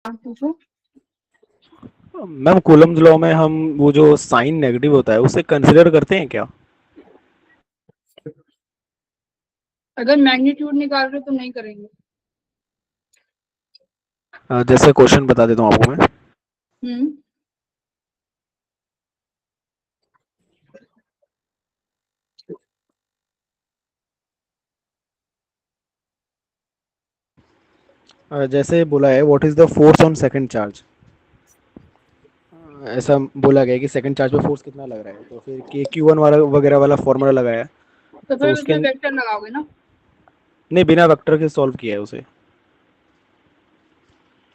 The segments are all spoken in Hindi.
पूछो। मैम कूलम्स लॉ में हम वो जो साइन नेगेटिव होता है उसे कंसिडर करते हैं क्या? अगर मैग्नीट्यूड निकाल रहे हो तो नहीं करेंगे। जैसे क्वेश्चन बता देता हूँ आपको मैं। हम्म। जैसे बोला है what is the force on second charge. ऐसा बोला गया है कि सेकंड चार्ज पे फोर्स कितना लग रहा है, तो फिर के क्यू वन वाला वगैरह वाला फॉर्मूला लगाया है। तो तो फिर उसके उसमें वेक्टर लगाओगे ना। नहीं, बिना वेक्टर के सॉल्व किया है उसे।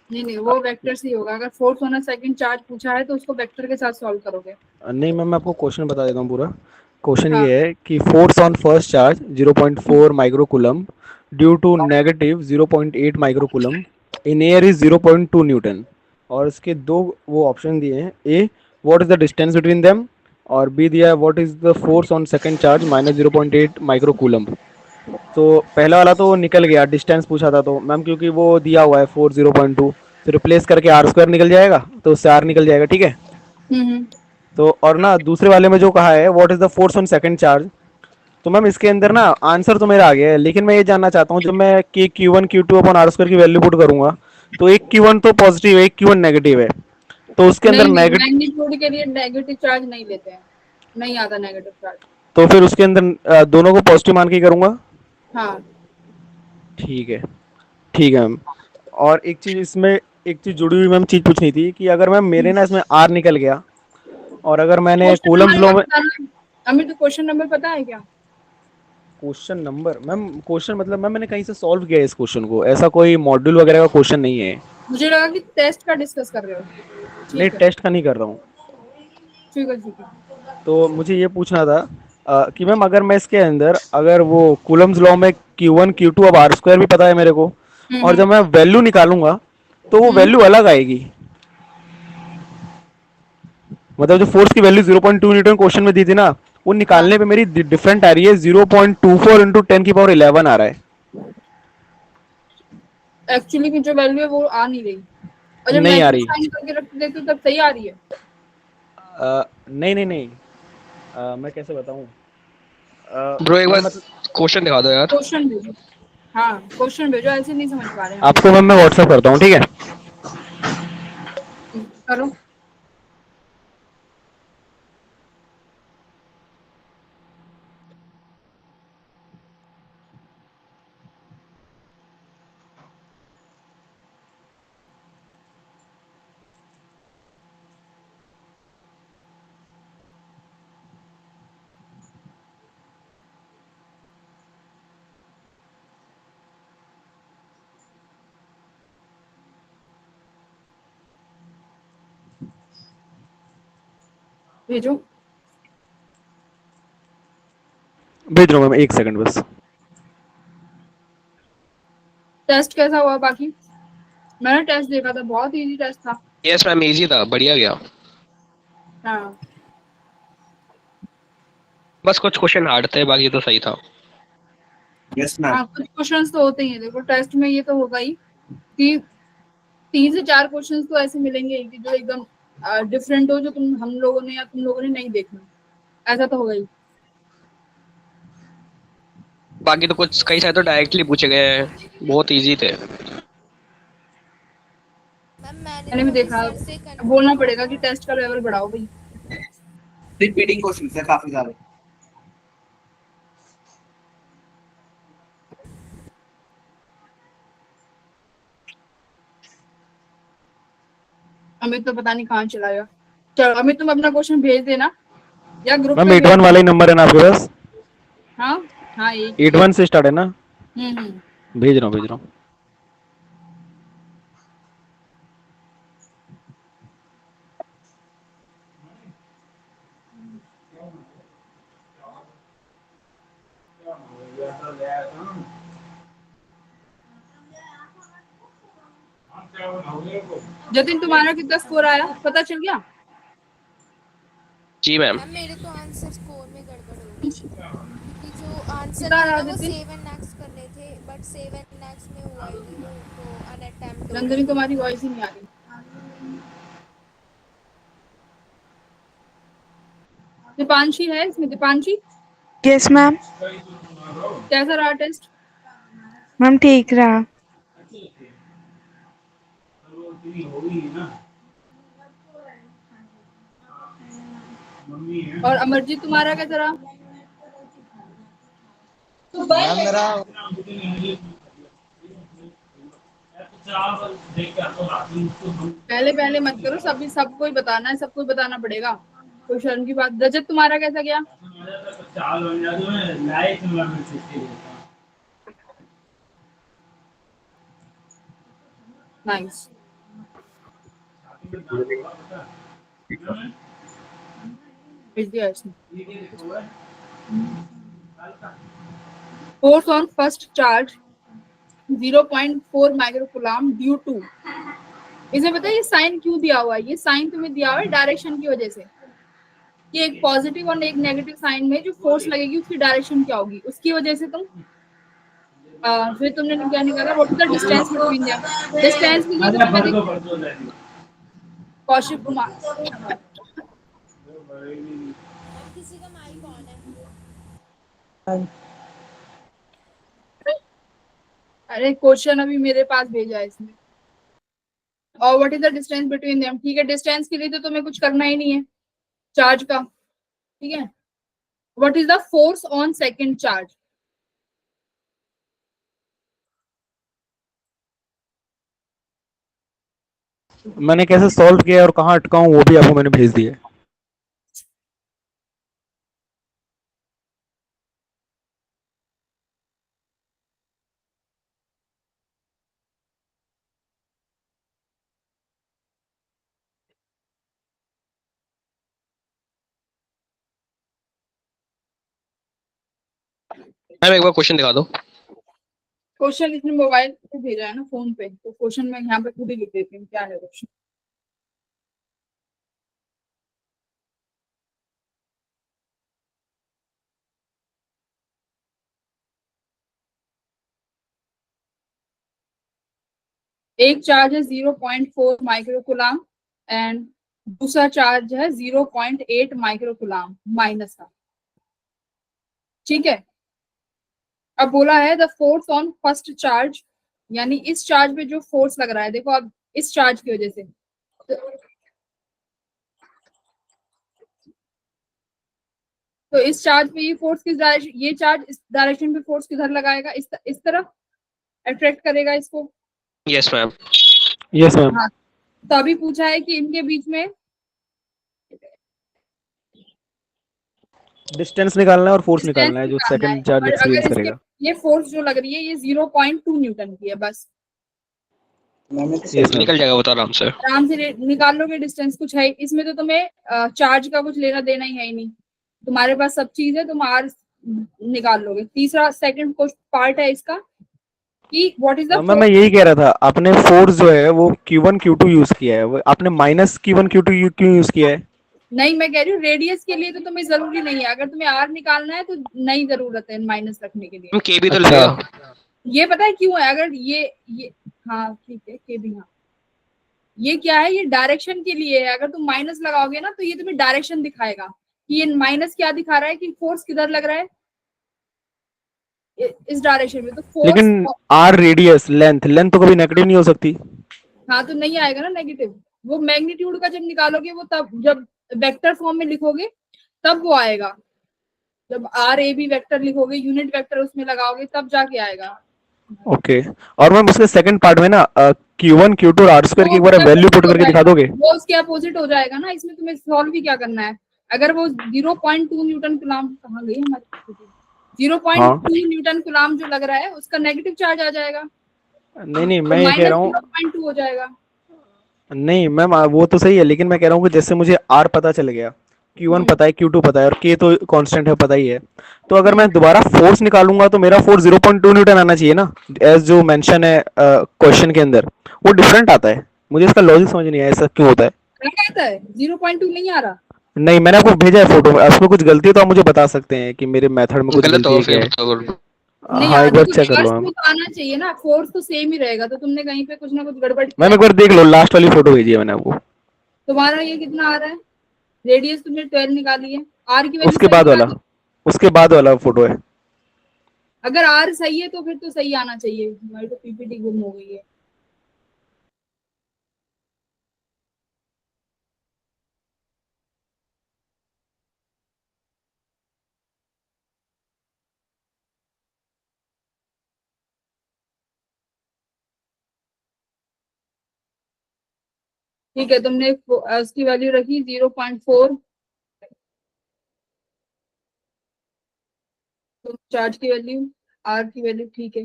नहीं नहीं, वो वेक्टर से ही होगा। अगर force on a second charge पूछा है तो उसको वेक्टर के साथ सॉल्व करोगे। नहीं मैम, मैं आपको क्वेश्चन बता देता हूँ पूरा। क्वेश्चन हाँ। ये है कि force on first charge 0.4 microcoulomb due to negative 0.8 microcoulomb in air is 0.2 newton. और इसके दो वो ऑप्शन दिए हैं। A, what is the distance between them. और बी दिया है what is the force on second charge minus 0.8 microcoulomb. तो पहला वाला तो निकल गया, डिस्टेंस पूछा था तो मैम क्योंकि वो दिया हुआ है 4 0.2, तो रिप्लेस करके आर स्क्वायर निकल जाएगा, तो उससे आर निकल जाएगा, ठीक है। हम्म। तो और ना दूसरे वाले में जो कहा है what is the force on second charge, तो मैम इसके अंदर ना आंसर तो मेरा आ गया है, लेकिन मैं ये जानना चाहता हूँ जब मैं k q one q two upon r square की वैल्यू पुट करूंगा तो एक क्यू वन तो पॉजिटिव है, एक क्यू वन नेगेटिव है, तो उसके अंदर नहीं नहीं, नेगेटिव, मैग्नीट्यूड के लिए नेगेटिव चार्ज नहीं लेते हैं। नहीं आता नेगेटिव चार्ज। तो फिर उसके अंदर दोनों को पॉजिटिव मान के ही करूंगा। हाँ। ठीक है, ठीक है मैम। और एक चीज इसमें, एक चीज जुड़ी हुई मैम चीज पूछनी थी कि अगर मैम मेरे ना इसमें आर निकल गया और अगर मैंने क्वेश्चन कूलम्स नंबर लॉ का में। बताना। हमें तो क्वेश्चन नंबर पता है क्या? क्वेश्चन नंबर मैम, क्वेश्चन मतलब मैम मैंने कहीं से सॉल्व किया है इस क्वेश्चन को, ऐसा कोई मॉड्यूल वगैरह का क्वेश्चन नहीं है। मुझे लगा कि टेस्ट का डिस्कस कर रहे हो। नहीं, ठीक है। टेस्ट का नहीं कर रहा हूँ। ठीक है ठीक है। तो मुझे ये पूछना था कि मैम अगर मैं इसके अंदर अगर वो कूलम्स लॉ में क्यू वन क्यू टू, अब आर स्क्वायर भी पता है मेरे को, और हम्म। जब मैं वैल्यू निकालूंगा तो वो हम्म। वैल्यू अलग आएगी। मतलब जो फोर्स की वैल्यू 0.2 न्यूटन क्वेश्चन में दी थी ना, वो हाँ। निकालने पे मेरी डिफरेंट आ रही है, 0.24 इंटू 10 की पावर 11 आ रहा है। एक्चुअली की जो वैल्यू है वो आ नहीं रही। और जब नहीं आ नेगेटिव रही। साइन करके रख देते हो तब सही आ रही है। नहीं नहीं नहीं, मैं कैसे बताऊं। ब्रो एक मैं बार मतलब क्वेश्चन दिखा दो यार। क्वेश्चन भेजो। हाँ, क्वेश्चन भेजो, ऐसे नहीं समझ पा रहे हम लोग। आपको मैम मैं व्हाट्सएप करता हूँ, ठीक है। करो। भेजो। भेज रहा हूँ मैम, एक सेकंड बस। टेस्ट कैसा हुआ बाकी? मैंने टेस्ट देखा था, बहुत इजी टेस्ट था। यस मैम, इजी था, बढ़िया गया। हाँ। बस कुछ क्वेश्चन हार्ड थे, बाकी तो सही था। Yes ma'am. हाँ, कुछ क्वेश्चंस तो होते ही हैं। देखो टेस्ट में ये तो होगा ही कि 3 से 4 क्वेश्चंस तो ऐसे मिलेंगे कि जो एकदम डिफरेंट हो, जो तुम हम लोगों ने या तुम लोगों ने नहीं देखना। ऐसा तो होगा ही। बाकी तो कुछ कई सारे तो डायरेक्टली पूछे गए हैं, बहुत इजी थे। मैम मैंने मैंने तो भी अभी देखा। सर से अब बोलना कंफर्म पड़ेगा किया। कि टेस्ट का लेवल बढ़ाओ भाई। रिपीटिंग क्वेश्चन है काफी सारे। अमित तो पता नहीं कहाँ चला गया। चलो अमित, तुम अपना क्वेश्चन भेज देना या ग्रुप मैम पे एट भेज वन वाला देना। ही नंबर है ना आपके पास? हाँ। हाँ, एक ही एट है। वन से स्टार्ट है ना? हम्म। भेज रहा हूँ, भेज रहा हूँ। जतिन, तुम्हारा कितना स्कोर आया पता चल गया? जी मैम। मैम मेरे तो आंसर स्कोर में गड़बड़ हो गई, क्योंकि जो आंसर कितना थे आया ना वो जतिन? सेव एंड नेक्स्ट करने थे, बट 7 में हुआ ही नहीं, तो अन अटेम्प्ट नंदनी तुम्हारी वॉइस ही नहीं आ रही। दीपांशी है इसमें? Deepanshi yes ma'am. कैसा रहा टेस्ट? मैम ठीक रहा। और अमरजीत तुम्हारा कैसा रहा? मैम मेरा पहले पहले मत करो, सभी सबको ही बताना है, सबको ही बताना पड़ेगा, कोई शर्म की बात। रजत तुम्हारा कैसा गया? नाइस। भेज दिया इसने। Force on first charge 0.4 microcoulomb due to, इसमें पता है ये साइन क्यों दिया हुआ है? ये साइन तुम्हें दिया हुआ है डायरेक्शन की वजह से, कि एक पॉजिटिव और एक नेगेटिव साइन में जो फोर्स लगेगी उसकी डायरेक्शन क्या होगी, उसकी वजह से तुम फिर तुमने क्या निकाला, what is the distance between them. Distance के लिए तो तुम्हें कौशिक कुमार, किसी का माइक ऑन है। अरे क्वेश्चन अभी मेरे पास भेजा है इसने। और what is the distance between them, ठीक है, डिस्टेंस के लिए तो तुम्हें कुछ करना ही नहीं है चार्ज का, ठीक है। What is the force on second charge, मैंने कैसे सॉल्व किया और कहाँ अटका हूँ वो भी आपको मैंने भेज दिया है। मैम एक बार क्वेश्चन दिखा दो। क्वेश्चन इसने मोबाइल पे भेजा है ना, फोन पे, तो क्वेश्चन मैं यहाँ पे खुद ही लिख देती हूँ क्या है क्वेश्चन। एक चार्ज है 0.4 माइक्रोकूलम एंड दूसरा चार्ज है 0.8 माइक्रोकूलम माइनस का, ठीक है। अब बोला है the force on first charge, यानी इस चार्ज पे जो फोर्स लग रहा है, देखो अब इस चार्ज की वजह से तो इस चार्ज पे ये फोर्स किस डायरेक्शन, ये चार्ज इस डायरेक्शन पे फोर्स किधर लगाएगा, इस तरफ अट्रैक्ट करेगा इसको। Yes ma'am. Yes ma'am. हाँ, तो अभी पूछा है कि इनके बीच में डिस्टेंस निकालना है और फोर्स डिस्टेंस निकालना है जो निकालना है। सेकंड चार्ज और अगर एक्सपीरियंस इसके करेगा। ये फोर्स जो लग रही है ये 0.2 न्यूटन की है, बस यस मैम। निकल जाएगा वो तो आराम से। आराम से निकाल लोगे। डिस्टेंस कुछ है इसमें, तो तुम्हें चार्ज का कुछ लेना देना ही है ही नहीं, तुम्हारे पास सब चीज है, तुम आर निकाल लोगे। तीसरा सेकंड पार्ट है इसका कि व्हाट इज द मैम मैं यही कह रहा था, आपने फोर्स जो है वो Q1 Q2 यूज किया है, वो आपने माइनस Q1 Q2 क्यों यूज किया है? नहीं, मैं कह रही हूँ रेडियस के लिए तो तुम्हें जरूरी नहीं है, अगर तुम्हें आर निकालना है तो नहीं जरूरत है माइनस रखने के लिए। के भी तो अच्छा। लगेगा। ये पता है क्यों है? अगर ये हाँ ठीक है, के भी हाँ, ये क्या है, ये डायरेक्शन के लिए है। अगर तुम माइनस लगाओगे ना तो ये तुम्हें डायरेक्शन दिखाएगा कि ये माइनस क्या दिखा रहा है, कि फोर्स किधर लग रहा है, इस डायरेक्शन में। तो फोर्स, लेकिन आर रेडियस, लेंथ तो कभी नेगेटिव नहीं हो सकती। हाँ तो नहीं आएगा ना नेगेटिव, वो मैग्नीट्यूड का जब निकालोगे वो तब, जब वेक्टर फॉर्म में लिखोगे तब वो आएगा। जब आर ए बी वेक्टर लिखोगे, यूनिट वेक्टर उसमें लगाओगे, तब जाके आएगा। ओके। और मैम उसके सेकंड पार्ट में ना Q1 Q2 और आर स्क्वायर की एक बार वैल्यू पुट करके दिखा दोगे? वो उसके अपोजिट हो जाएगा ना, इसमें तुम्हें सॉल्व भी क्या करना है। अगर वो 0.2 न्यूटन कूलम, कहाँ गई हमारी, 0.2 न्यूटन कूलम जो लग रहा है उसका नेगेटिव चार्ज आ जाएगा। नहीं मैं ये कह रहा हूँ, 0.2 हो जाएगा। नहीं मैम वो तो सही है, लेकिन मैं कह रहा हूँ कि जैसे मुझे आर पता चल गया, Q1 पता है, Q2 पता है और K तो कांस्टेंट है पता ही है, तो अगर मैं दोबारा फोर्स निकालूंगा तो मेरा फोर्स 0.2 न्यूटन आना चाहिए ना, एज जो मेंशन है क्वेश्चन के अंदर, वो डिफरेंट आता है। मुझे इसका लॉजिक समझ नहीं आया, ऐसा क्यों होता है? क्या आता है 0.2 नहीं आ रहा? नहीं, मैंने आपको भेजा है फोटो, उसमें कुछ गलती है तो आप मुझे बता सकते हैं कि मेरे मेथड में कुछ गलत गलती हो है क्या फिर है। तो। नहीं हाँ, एक बार देखो चेक कर लो चार्ज मैम। तो आना चाहिए ना, फोर्स तो सेम ही रहेगा, तो तुमने कहीं पे कुछ ना कुछ गड़बड़ किया मैम एक है। बार देख लो, लास्ट वाली फोटो भेजी है मैंने आपको। तुम्हारा ये कितना आ रहा है, रेडियस तुमने 12 निकाली है, आर की वैल्यू उसके सही बाद वाला, निकाली। उसके बाद वाला फोटो है। अगर आर सही है तो फिर तो सही आना चाहिए, हमारी तो पीपीटी गुम हो गई है। ठीक है, तुमने उसकी वैल्यू रखी 0.4, तो चार्ज की वैल्यू, आर की वैल्यू, ठीक है।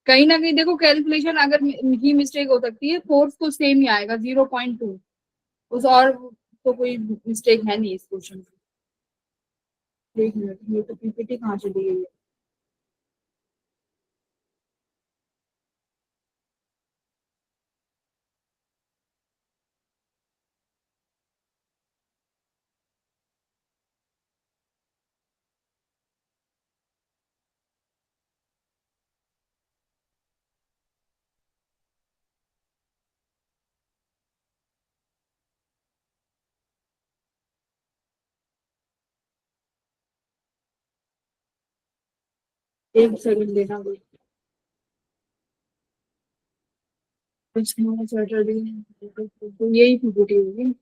कहीं ना कहीं देखो कैलकुलेशन अगर ही मिस्टेक हो सकती है, फोर्स तो सेम ही आएगा 0.2, उस और तो कोई मिस्टेक है नहीं इस क्वेश्चन में। एक मिनट, ये तो पीपीटी कहाँ चली गई है। एक सेकंड देना, कुछ सैटरडे, तो यही पीपीटी होगी।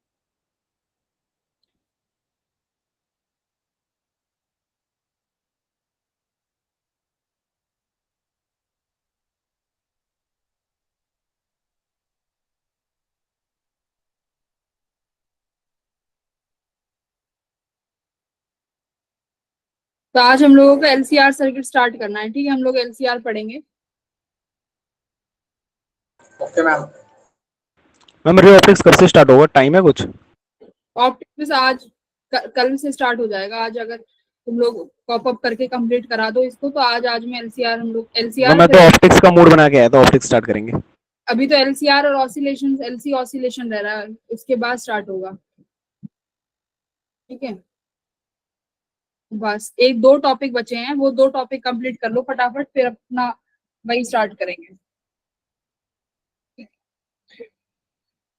तो आज हम लोगों को एलसीआर सर्किट स्टार्ट करना है, ठीक है, हम लोग एलसीआर पढ़ेंगे। Okay ma'am. Ma'am ray optics कब से स्टार्ट होगा, टाइम है कुछ? ऑप्टिक्स आज कल से स्टार्ट हो जाएगा। आज अगर तुम लोग कॉप अप करके कंप्लीट करा दो इसको, तो आज में एलसीआर, हम लोग मैम एलसीआर, मैं फिर तो ऑप्टिक्स का मूड बना के आया था, ऑप्टिक्स स्टार्ट करेंगे। अभी तो एलसीआर और ऑसिलेशन, एलसी ऑसिलेशन रह रहा है, उसके बाद स्टार्ट होगा, ठीक है। बस एक दो टॉपिक बचे हैं, वो दो टॉपिक कंप्लीट कर लो फटाफट, फिर अपना वही स्टार्ट करेंगे।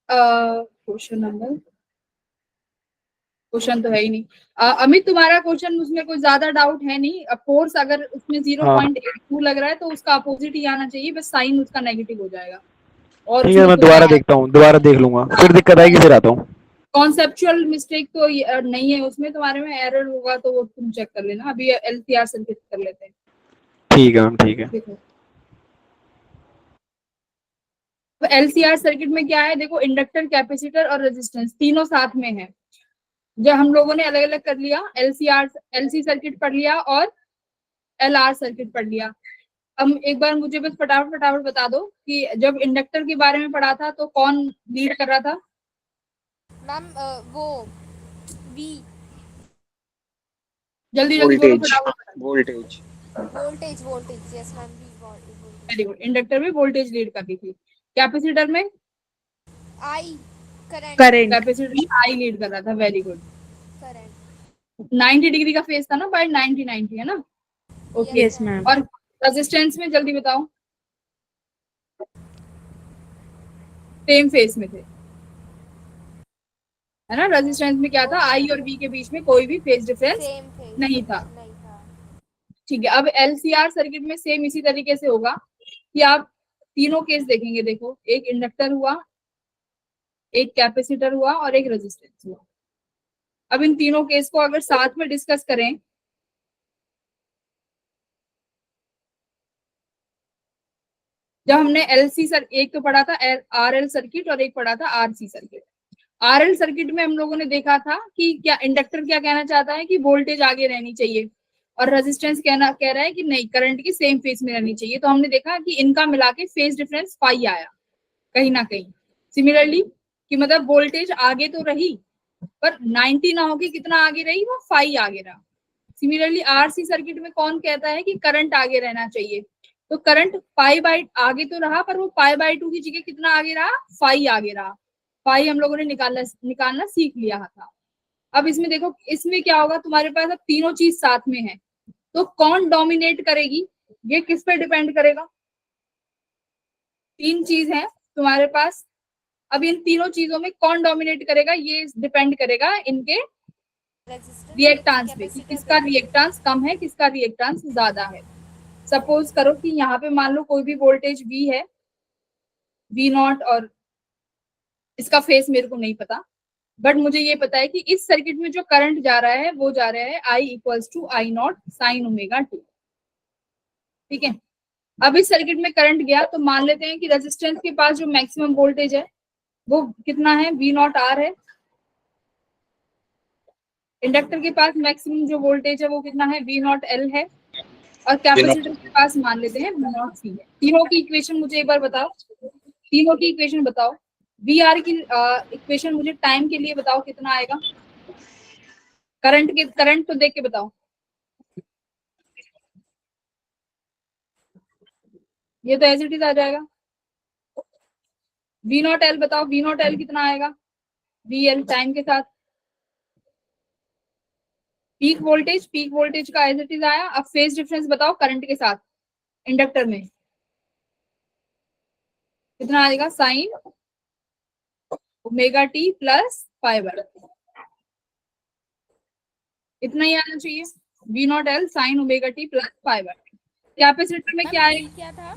क्वेश्चन नंबर, क्वेश्चन तो है ही नहीं। अमित तुम्हारा क्वेश्चन, उसमें कोई ज्यादा डाउट है नहीं। फोर्स अगर उसमें हाँ 0.82 लग रहा है तो उसका अपोजिट ही आना चाहिए, बस साइन उसका नेगेटिव हो जाएगा, और ठीक है, उसमें मैं कुछ दोबारा नहीं देखता हूँ, दोबारा देख लूंगा, फिर दिक्कत आएगी फिर आता हूँ। कॉन्सेप्चुअल मिस्टेक तो नहीं है उसमें तुम्हारे में, एरर होगा तो वो तुम चेक कर लेना। अभी एलसीआर सर्किट कर लेते हैं, ठीक है मैम, ठीक है। देखो एलसीआर सर्किट में क्या है, देखो इंडक्टर, कैपेसिटर और रेजिस्टेंस तीनों साथ में है। जब हम लोगों ने अलग अलग कर लिया, एलसीआर, एलसी सर्किट पढ़ लिया और एलआर सर्किट पढ़ लिया। अब एक बार मुझे बस फटाफट फटाफट बता दो कि जब इंडक्टर के बारे में पढ़ा था तो कौन लीड कर रहा था। मैम वो वी, जल्दी जल्दी बोलो वोल्टेज, फटाफट। Voltage. Voltage, yes ma'am, V voltage. Very good, inductor में वोल्टेज लीड कर रही थी। कैपेसिटर में, आई, करंट। करेंट। कैपेसिटर में आई लीड कर रहा था, वेरी गुड। करंट। 90 डिग्री का फेस था ना, बाय 90 90 है ना, ओके। Yes ma'am. और रेजिस्टेंस में जल्दी बताओ, सेम फेस में थे, है ना। रेजिस्टेंस में क्या था, आई और वी के बीच में कोई भी फेस डिफरेंस सेम फेज नहीं था, नहीं था। ठीक है। अब एलसीआर सर्किट में सेम इसी तरीके से होगा कि आप तीनों केस देखेंगे, देखो एक इंडक्टर हुआ, एक कैपेसिटर हुआ और एक रेजिस्टेंस हुआ। अब इन तीनों केस को अगर साथ में डिस्कस करें, जब हमने एलसी सर एक तो पढ़ा था आरएल सर्किट और एक पढ़ा था आरसी सर्किट। आरएल सर्किट में हम लोगों ने देखा था कि क्या इंडक्टर क्या कहना चाहता है कि वोल्टेज आगे रहनी चाहिए, और रेजिस्टेंस कह रहा है कि नहीं, करंट की सेम फेज में रहनी चाहिए। तो हमने देखा कि इनका मिला के फेज डिफरेंस फाई आया कहीं ना कहीं। सिमिलरली कि मतलब वोल्टेज आगे तो रही, पर 90 ना होके कितना आगे रही, वो फाई आगे रहा। सिमिलरली आरसी सर्किट में कौन कहता है कि करंट आगे रहना चाहिए, तो करंट पाई बाई आगे तो रहा, पर वो पाई बाई 2 की जगह कितना आगे रहा, फाई आगे रहा। फाई हम लोगों ने निकालना सीख लिया था। अब इसमें देखो, इसमें क्या होगा, तुम्हारे पास अब तीनों चीज साथ में है, तो कौन डोमिनेट करेगी, ये किस पे डिपेंड करेगा? तीन चीज है तुम्हारे पास, अब इन तीनों चीजों में कौन डोमिनेट करेगा ये डिपेंड करेगा इनके रेजिस्टेंस रिएक्टांस पे, कि किसका रिएक्टांस कम है किसका रिएक्टांस ज्यादा है। सपोज करो कि यहाँ पे मान लो कोई भी वोल्टेज V है, V0, और इसका फेस मेरे को नहीं पता, बट मुझे ये पता है कि इस सर्किट में जो करंट जा रहा है वो जा रहा है I equals to I0 sine omega t। ठीक है, अब इस सर्किट में करंट गया तो मान लेते हैं कि रेजिस्टेंस के पास जो मैक्सिमम वोल्टेज है वो कितना है, V0 R है। इंडक्टर के पास मैक्सिमम जो वोल्टेज है वो कितना है, V0 L है। और कैपेसिटर के पास मान लेते हैं V0 C है। तीनों की इक्वेशन मुझे एक बार बताओ, तीनों की इक्वेशन बताओ। VR की इक्वेशन मुझे टाइम के लिए बताओ कितना आएगा, करंट तो देख के बताओ। ये तो एज इट इज आ जाएगा। V0 L बताओ, V0 L कितना आएगा, VL टाइम के साथ। पीक वोल्टेज का एज इट इज आया। अब फेज डिफरेंस बताओ करंट के साथ इंडक्टर में कितना आएगा, sign omega T plus pi by, इतना ही आना चाहिए। V0 L sign omega T plus pi by. Capacitor में क्या आएगा, क्या था?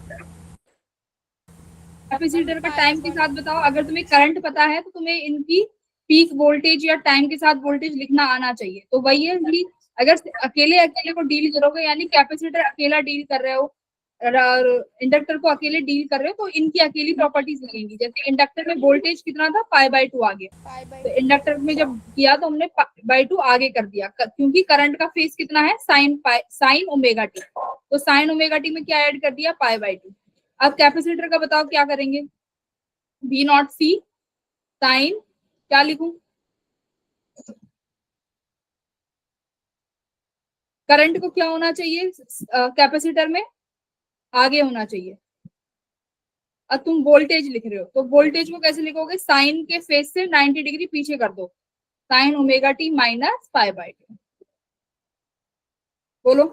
कैपेसिटर का टाइम के साथ बताओ। अगर तुम्हें करंट पता है तो तुम्हें इनकी पीक वोल्टेज या टाइम के साथ वोल्टेज लिखना आना चाहिए। तो वही है कि अगर अकेले अकेले को डील करोगे, यानी कैपेसिटर अकेला डील कर रहे हो और इंडक्टर को अकेले डील कर रहे हो, तो इनकी अकेली प्रॉपर्टीज लगेंगी। जैसे इंडक्टर में वोल्टेज कितना था, π/2 आ गया, तो इंडक्टर में जब किया तो हमने π/2 आगे कर दिया, क्योंकि करंट का फेज कितना है, साइन ओमेगा टी, तो साइन ओमेगा टी में क्या ऐड कर दिया, π/2। अब कैपेसिटर का बताओ क्या करेंगे, V0 C साइन, क्या लिखूं, करंट को क्या होना चाहिए कैपेसिटर में, आगे होना चाहिए। अब तुम वोल्टेज लिख रहे हो तो वोल्टेज को कैसे लिखोगे, साइन के फेज से 90 डिग्री पीछे कर दो, साइन ओमेगा टी माइनस π/2। बोलो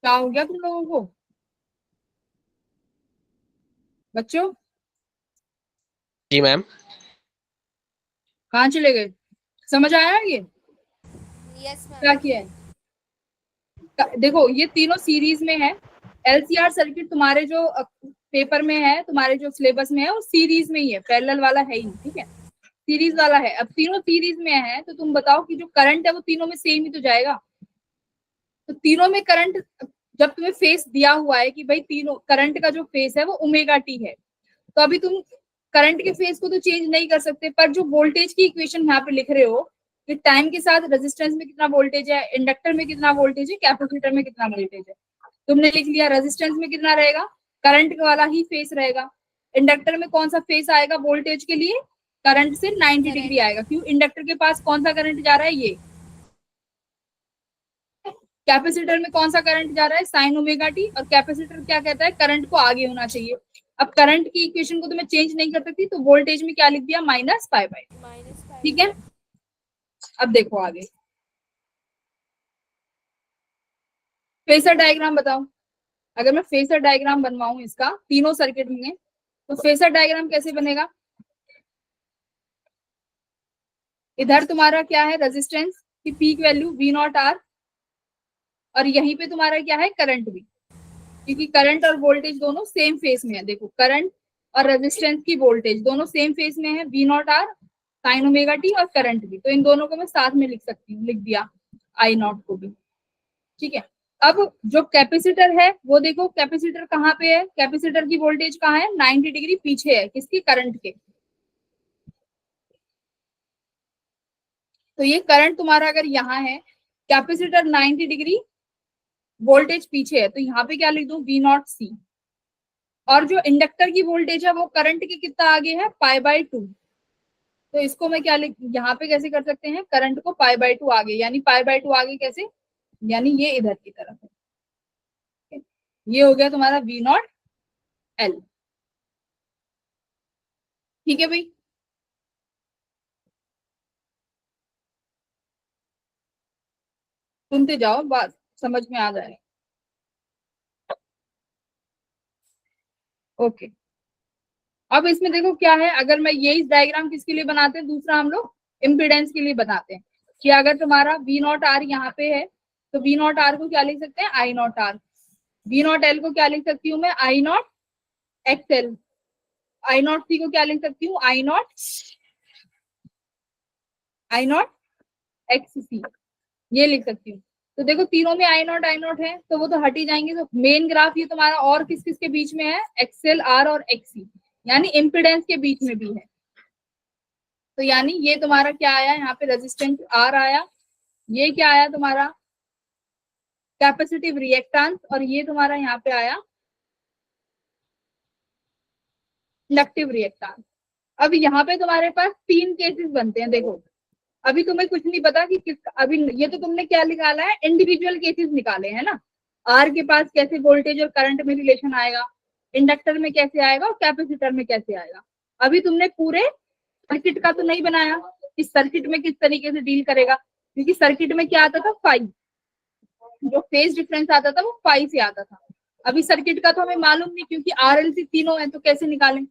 क्या हो गया तुम लोगों को बच्चों, जी मैम। कहाँ चले गए, समझ आया ये यस क्या मैम। किया है? देखो ये तीनों सीरीज में है। LCR सर्किट तुम्हारे जो पेपर में है, तुम्हारे जो सिलेबस में है, वो सीरीज में ही है, पैरेलल वाला है ही, ठीक है, सीरीज वाला है। अब तीनों सीरीज में है तो तुम बताओ कि जो करंट है वो तीनों में सेम ही तो जाएगा। तो तीनों में करंट, जब तुम्हें फेस दिया हुआ है कि भाई तीनों करंट का जो फेस है वो ओमेगा टी है, तो अभी तुम करंट के फेस को तो चेंज नहीं कर सकते, पर जो वोल्टेज की इक्वेशन यहाँ पे लिख रहे हो कि टाइम के साथ रेजिस्टेंस में कितना वोल्टेज है, इंडक्टर में कितना वोल्टेज है, कैपेसिटर में कितना वोल्टेज है, तुमने लिख लिया। रेजिस्टेंस में कितना रहेगा, करंट वाला ही फेस रहेगा। इंडक्टर में कौन सा फेस आएगा वोल्टेज के लिए, करंट से 90 डिग्री आएगा, क्यों, इंडक्टर के पास कौन सा करंट जा रहा है, ये। कैपेसिटर में कौन सा करंट जा रहा है, साइन ओमेगा टी, और कैपेसिटर क्या कहता है, करंट को आगे होना चाहिए। अब करंट की इक्वेशन को तो मैं चेंज नहीं कर सकती, तो वोल्टेज में क्या लिख दिया, माइनस π/2। ठीक है, अब देखो आगे फेसर डायग्राम बताओ। अगर मैं फेसर डायग्राम बनवाऊं इसका तीनों सर्किट में, तो फेसर डायग्राम कैसे बनेगा, इधर तुम्हारा क्या है, रेजिस्टेंस की पीक वैल्यू V0 R, और यहीं पे तुम्हारा क्या है, करंट भी, क्योंकि करंट और वोल्टेज दोनों सेम फेस में है। देखो करंट और रेजिस्टेंस की वोल्टेज दोनों सेम फेस में है, V0 R sign omega T, और करंट भी, तो इन दोनों को मैं साथ में लिख सकती हूँ, लिख दिया I0 को भी। ठीक है, अब जो कैपेसिटर है वो देखो, कैपेसिटर कहाँ पे है, कैपेसिटर की वोल्टेज कहाँ है, 90 डिग्री पीछे है, किसकी, करंट के। तो ये करंट तुम्हारा अगर यहाँ है, कैपेसिटर 90 डिग्री, वोल्टेज पीछे है, तो यहाँ पे क्या लिख दूं, V0 C। और जो इंडक्टर की वोल्टेज है वो करंट के कितना आगे है, π/2, तो इसको मैं क्या लिख, यहाँ पे कैसे कर सकते हैं, करंट को π/2 आगे, यानी π/2 आगे कैसे, यानी ये इधर की तरफ है। ये हो गया तुम्हारा V0 L। ठीक है भाई, सुनते जाओ, बात समझ में आ जाए। ओके, अब इसमें देखो क्या है, अगर मैं यही डायग्राम किसके लिए बनाते हैं, दूसरा हम लोग इम्पीडेंस के लिए बनाते हैं कि अगर तुम्हारा वी नॉट आर यहाँ पे है तो वी नॉट आर को क्या लिख सकते हैं, I naught R. V naught L को क्या लिख सकती हूँ मैं, I naught X L. I naught C को क्या लिख सकती हूँ, आई नॉट एक्स सी, ये लिख सकती हूँ। तो देखो तीनों में आई नॉट है तो वो तो हट ही जाएंगे। तो मेन ग्राफ ये तुम्हारा और किस किस के बीच में है, एक्सएल आर और एक्सी, यानी इम्पिडेंस के बीच में भी है। तो यानी ये तुम्हारा क्या आया यहाँ पे, रेजिस्टेंस आर आया, ये क्या आया तुम्हारा, कैपेसिटिव रिएक्टेंस, और ये तुम्हारा यहाँ पे आया इंडक्टिव रिएक्टेंस। अब यहाँ पे तुम्हारे पास तीन केसेस बनते हैं। देखो अभी तुम्हें कुछ नहीं पता कि किस, अभी ये तो तुमने क्या निकाला है, इंडिविजुअल केसेस निकाले हैं ना। आर के पास कैसे वोल्टेज और करंट में रिलेशन आएगा, इंडक्टर में कैसे आएगा और कैपेसिटर में कैसे आएगा। अभी तुमने पूरे सर्किट का तो नहीं बनाया, इस सर्किट में किस तरीके से डील करेगा, क्योंकि सर्किट में क्या आता था, फाइव, जो फेज डिफरेंस आता था वो फाइव से आता था। अभी सर्किट का तो हमें मालूम नहीं, क्योंकि आरएलसी तीनों है तो कैसे निकालें,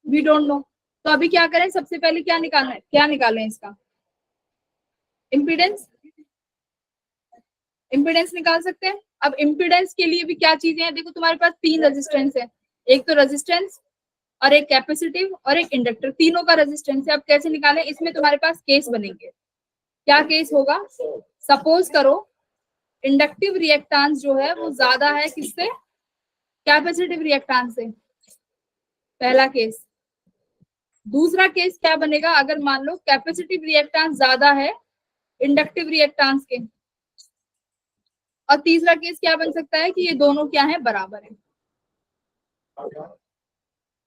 वी डोंट नो। तो अभी क्या करें, सबसे पहले क्या निकालना है, क्या निकालें इसका, इम्पीडेंस। इम्पीडेंस निकाल सकते हैं। अब इम्पीडेंस के लिए भी क्या चीजें हैं, देखो तुम्हारे पास तीन रेजिस्टेंस है, एक तो रेजिस्टेंस और एक कैपेसिटिव और एक इंडक्टर, तीनों का रेजिस्टेंस है। अब कैसे निकालें, इसमें तुम्हारे पास केस बनेंगे। क्या केस होगा, सपोज करो इंडक्टिव रिएक्टेंस जो है वो ज्यादा है किससे, कैपेसिटिव रिएक्टेंस से, पहला केस। दूसरा केस क्या बनेगा, अगर मान लो कैपेसिटिव रिएक्टेंस ज्यादा है इंडक्टिव रिएक्टेंस के। और तीसरा केस क्या बन सकता है कि ये दोनों क्या है, बराबर है,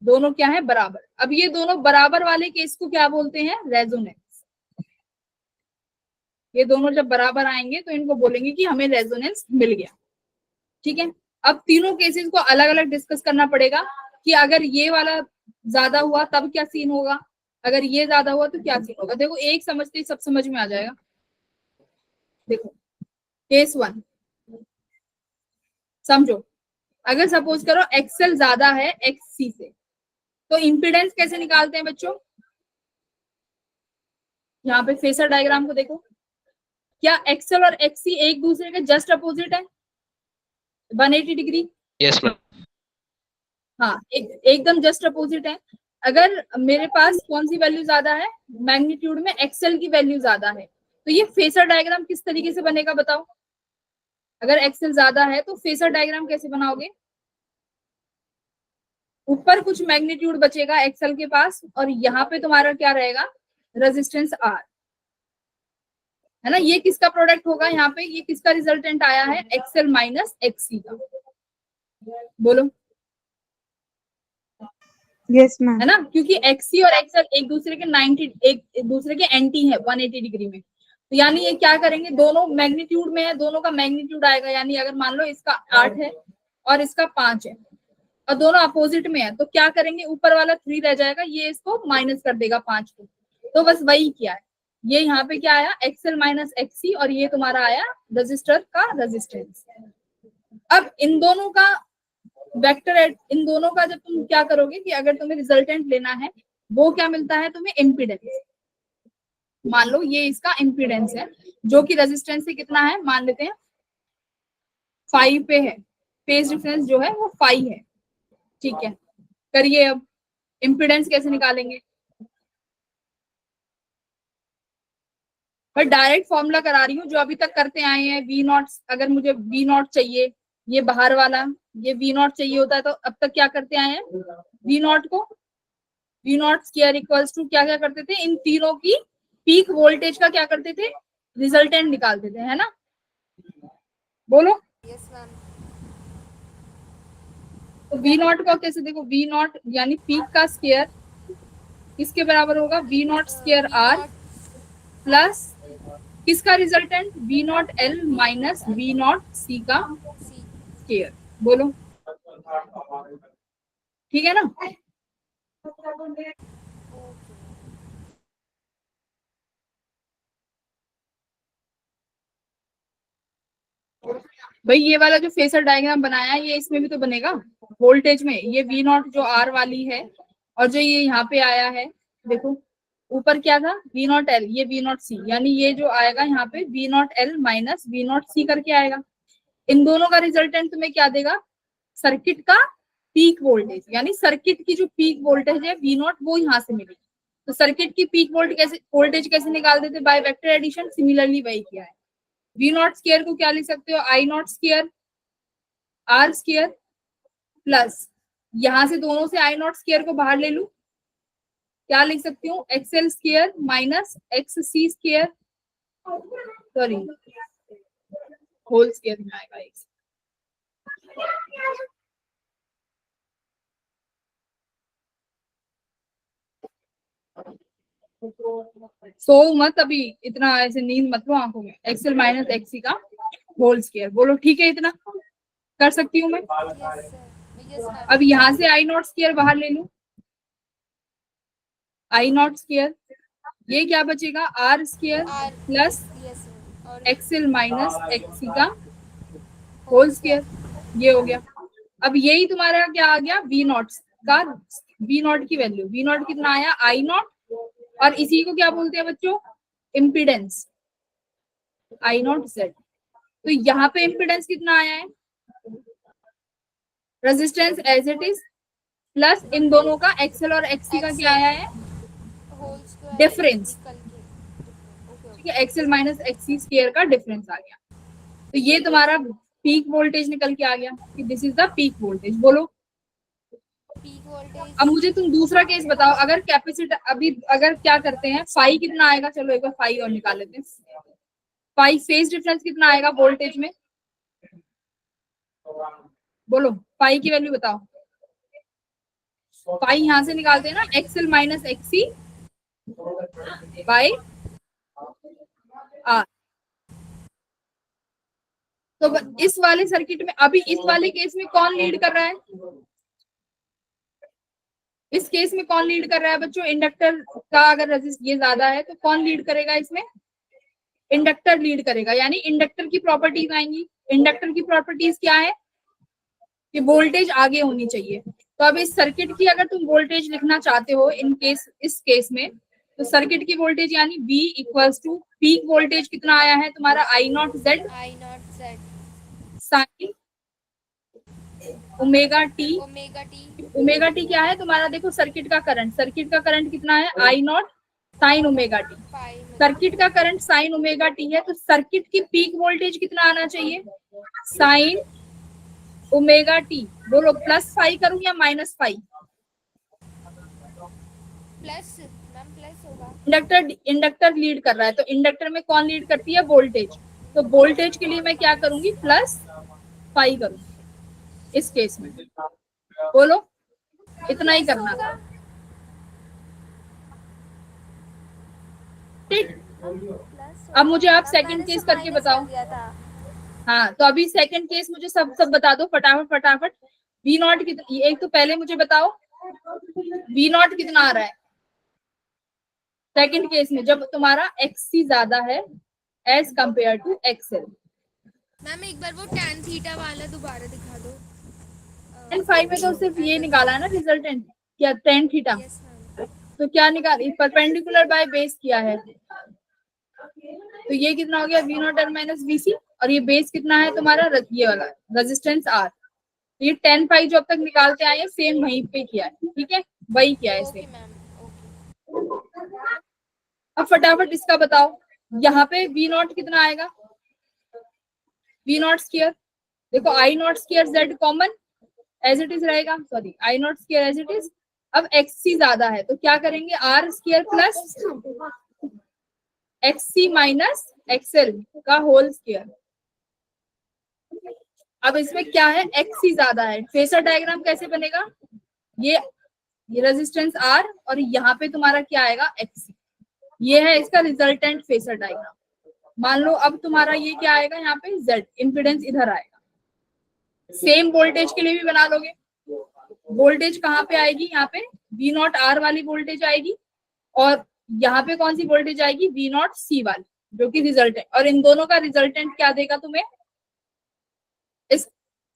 दोनों क्या है, बराबर। अब ये दोनों बराबर वाले केस को क्या बोलते हैं, रेजोनेंस। ये दोनों जब बराबर आएंगे तो इनको बोलेंगे कि हमें रेजोनेंस मिल गया। ठीक है, अब तीनों केसेस को अलग अलग डिस्कस करना पड़ेगा कि अगर ये वाला ज्यादा हुआ तब क्या सीन होगा, अगर ये ज्यादा हुआ तो क्या सीन होगा। देखो एक समझते ही सब समझ में आ जाएगा। देखो केस वन समझो, अगर सपोज करो एक्सएल ज्यादा है एक्ससी से, तो इम्पीडेंस कैसे निकालते हैं बच्चों, यहाँ पे फेसर डायग्राम को देखो, क्या एक्सएल और एक्ससी एक दूसरे के जस्ट अपोजिट है, 180 डिग्री। Yes ma'am. हाँ एकदम जस्ट अपोजिट है। अगर मेरे पास कौन सी वैल्यू ज्यादा है, मैग्नीट्यूड में एक्सएल की वैल्यू ज्यादा है, तो ये फेसर डायग्राम किस तरीके से बनेगा बताओ। अगर एक्सएल ज्यादा है तो फेसर डायग्राम कैसे बनाओगे, ऊपर कुछ मैग्नीट्यूड बचेगा एक्सएल के पास और यहाँ पे तुम्हारा क्या रहेगा, रेजिस्टेंस आर, है ना। ये किसका प्रोडक्ट होगा, यहाँ पे ये किसका रिजल्टेंट आया है, एक्सएल माइनस एक्ससी का, बोलो। Yes ma'am. है ना, क्योंकि एक्ससी और एक्सएल एक दूसरे के 90 एक दूसरे के एंटी है 180 डिग्री में। तो यानी ये क्या करेंगे, दोनों मैग्नीट्यूड में है, दोनों का मैग्नीट्यूड आएगा, यानी अगर मान लो इसका 8 है और इसका 5 है और दोनों अपोजिट में है, तो क्या करेंगे, ऊपर वाला 3 रह जाएगा, ये इसको माइनस कर देगा 5 को। तो बस वही किया है, ये यहाँ पे क्या आया, एक्सएल माइनस एक्ससी, और ये तुम्हारा आया रजिस्टर का रेजिस्टेंस। अब इन दोनों का वेक्टर, इन दोनों का जब तुम क्या करोगे कि अगर तुम्हें रिजल्टेंट लेना है, वो क्या मिलता है तुम्हें, इम्पीडेंस। मान लो ये इसका इम्पीडेंस है जो कि रेजिस्टेंस से कितना है, मान लेते हैं 5 पे है, फेज डिफरेंस जो है वो 5 है। ठीक है, करिए अब इम्पीडेंस कैसे निकालेंगे। मैं डायरेक्ट फॉर्मूला करा रही हूँ जो अभी तक करते आए हैं। वी नॉट, अगर मुझे वी नॉट चाहिए, ये बाहर वाला ये वी नॉट चाहिए होता है, तो अब तक क्या करते आए हैं, वी नॉट को V naught square equals to क्या क्या करते थे, इन तीनों की पीक वोल्टेज का क्या करते थे, रिजल्टेंट निकालते थे, है ना, बोलो। Yes ma'am. तो वी नॉट का कैसे, देखो वी नॉट यानी पीक का स्क्वायर किसके बराबर होगा, V naught square R plus किसका resultant, V naught L minus V naught C का सी। स्क्वायर, बोलो। ठीक है ना। भाई ये वाला जो फेसर डायग्राम बनाया है ये इसमें भी तो बनेगा वोल्टेज में। ये वी नॉट जो आर वाली है और जो ये यहाँ पे आया है, देखो ऊपर क्या था वी नॉट एल, ये वी नॉट सी, यानी ये जो आएगा यहाँ पे V naught L minus V naught C करके आएगा। इन दोनों का रिजल्टेंट तुम्हें क्या देगा, सर्किट का पीक वोल्टेज, यानी सर्किट की जो पीक वोल्टेज है वी नॉट वो यहाँ से मिलेगी। तो सर्किट की पीक वोल्टेज कैसे निकाल देते बाय वेक्टर एडिशन, सिमिलरली वही किया है। वी नॉट स्क्वायर को क्या लिख सकते हो, I naught square R square plus यहां से दोनों से आई नॉट स्क्वायर को बाहर ले लू, क्या लिख सकती हूँ एक्सएल स्क्वायर माइनस एक्स सी स्क्वायर, सॉरी होल स्क्वायर में आएगा एक्स। सो मत अभी इतना ऐसे नींद मत लो आंखों में, एक्सएल माइनस एक्सी का होल स्क्वायर, बोलो ठीक है इतना कर सकती हूँ मैं। Yes ma'am. अब यहाँ से आई नॉट स्क्वायर बाहर ले लूं, आई नॉट स्क्वायर, ये क्या बचेगा R square R plus yes ma'am. और एक्सएल माइनस एक्सी का होल स्क्वायर, ये हो गया। अब यही तुम्हारा क्या आ गया वी नॉट का, वी नॉट की वैल्यू, वी नॉट कितना आया आई नॉट, और इसी को क्या बोलते हैं बच्चों इम्पीडेंस आई नॉट जेड। तो यहाँ पे इम्पीडेंस कितना आया है, resistance as it is plus इन दोनों का एक्सएल और एक्सी का क्या आया है होल स्क्वायर डिफरेंस, निकल के ओके ठीक है एक्सएल माइनस एक्सी स्क्वायर का डिफरेंस आ गया। तो ये तुम्हारा पीक वोल्टेज निकल के आ गया कि this is the peak voltage. बोलो पीक वोल्टेज। अब मुझे तुम दूसरा केस बताओ, अगर कैपेसिटर अभी अगर क्या करते हैं फाई कितना आएगा, चलो एक बार फाई और निकाल लेते हैं। फाई फेज डिफरेंस कितना आएगा वोल्टेज में, बोलो फाई की वैल्यू बताओ। फाई यहां से निकालते हैं ना XL minus XC by R. तो इस वाले सर्किट में अभी इस वाले केस में कौन लीड कर रहा है, इस केस में कौन लीड कर रहा है बच्चों, इंडक्टर का अगर रेजिस्ट ये ज्यादा है तो कौन लीड करेगा इसमें, इंडक्टर लीड करेगा। यानी इंडक्टर की प्रॉपर्टीज आएंगी, इंडक्टर की प्रॉपर्टीज क्या है कि वोल्टेज आगे होनी चाहिए। तो अब इस सर्किट की अगर तुम वोल्टेज लिखना चाहते हो इन केस इस केस में, तो सर्किट की वोल्टेज यानी V equals to peak voltage कितना आया है तुम्हारा I naught Z sine omega t. Omega t क्या है तुम्हारा, देखो सर्किट का करंट, सर्किट का करंट कितना है I naught sine omega t, circuit का करंट साइन ओमेगा टी है, तो सर्किट की पीक वोल्टेज कितना आना चाहिए साइन ओमेगा टी। बोलो प्लस फाइव करूं या minus five, plus ma'am plus होगा। इंडक्टर लीड कर रहा है, तो इंडक्टर में कौन लीड करती है वोल्टेज, तो वोल्टेज के लिए मैं क्या करूंगी प्लस फाइव करूंगी इस केस में। बोलो इतना ही करना था, ठीक। अब मुझे आप सेकंड केस करके बताओ। हाँ तो अभी सेकंड केस मुझे सब बता दो फटाफट फटाफट। वी नॉट कितना, एक तो पहले मुझे बताओ वी नॉट कितना आ रहा है सेकंड केस में जब तुम्हारा एक्सी ज्यादा है as compared to XL. Ma'am एक बार वो tan थीटा वाला दोबारा दिखा दो। tan फाइव में तो सिर्फ ये निकाला है ना रिजल्टेंट, क्या tan थीटा, यस मैम। तो क्या निकाल परपेंडिकुलर बाय बेस किया है, तो ये कितना हो गया V naught L minus VC, और ये बेस कितना है तुम्हारा ये वाला रेजिस्टेंस आर। ये tan फाइव जो अब तक निकालते आए हैं सेम वहीं पे किया है, ठीक है वही किया है ओके सेम। Ma'am okay. अब फटाफट इसका बताओ, यहाँ पे वी नॉट कितना आएगा, वी नॉट स्क्वायर, देखो I naught square Z common as it is रहेगा, sorry I naught square as it is. अब एक्ससी ज्यादा है तो क्या करेंगे R square plus XC minus XL का होल स्क्वायर। अब इसमें क्या है एक्ससी ज्यादा है, फेसर डायग्राम कैसे बनेगा, ये रेजिस्टेंस आर और यहाँ पे तुम्हारा क्या आएगा एक्ससी, ये है इसका रिजल्टेंट फेसर डायग्राम। मान लो अब तुम्हारा ये क्या आएगा यहाँ पे जेड, इम्पीडेंस इधर आएगा। सेम वोल्टेज के लिए भी बना लोगे, वोल्टेज कहाँ पे आएगी, यहाँ पे वी नॉट आर वाली वोल्टेज आएगी, और यहाँ पे कौन सी वोल्टेज आएगी वी नॉट सी वाली जो कि रिजल्टेंट, और इन दोनों का रिजल्टेंट क्या देगा तुम्हें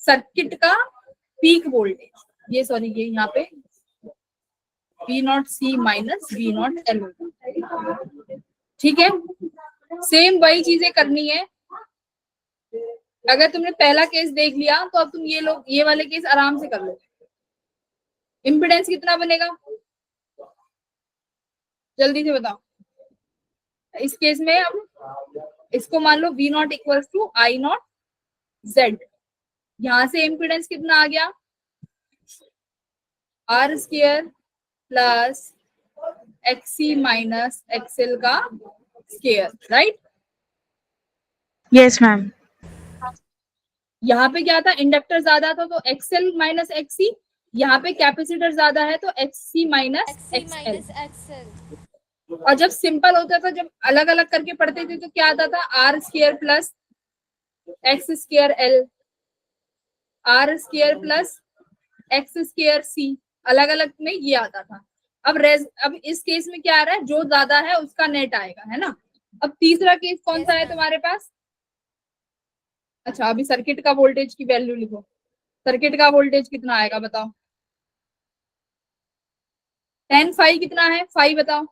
सर्किट का पीक वोल्टेज, ये सॉरी ये यहाँ पे V0C माइनस V0L, ठीक है। सेम वही चीजें करनी है। अगर तुमने पहला केस देख लिया तो अब तुम ये वाले केस आराम से कर लो। इम्पिडेंस कितना बनेगा, जल्दी से बताओ। इस केस में अब इसको मान लो V0 equals to I0 Z। यहां से इम्पिडेंस कितना आ गया, R square plus XC minus XL का स्क्वायर, राइट। Yes ma'am. यहाँ पे क्या था, इंडक्टर ज्यादा था तो XL माइनस XC, यहाँ पे कैपेसिटर ज्यादा है तो XC माइनस XL। एक्सेल। और जब सिंपल होता था, जब अलग अलग करके पढ़ते थे तो क्या आता था, R square plus X square L, R square plus X square C, अलग अलग में ये आता था। अब इस केस में क्या आ रहा है, जो ज्यादा है उसका नेट आएगा, है ना। अब तीसरा केस कौन सा है तुम्हारे पास, अच्छा अभी सर्किट का वोल्टेज की वैल्यू लिखो। सर्किट का वोल्टेज कितना आएगा बताओ, 10 फाई कितना है, फाई बताओ,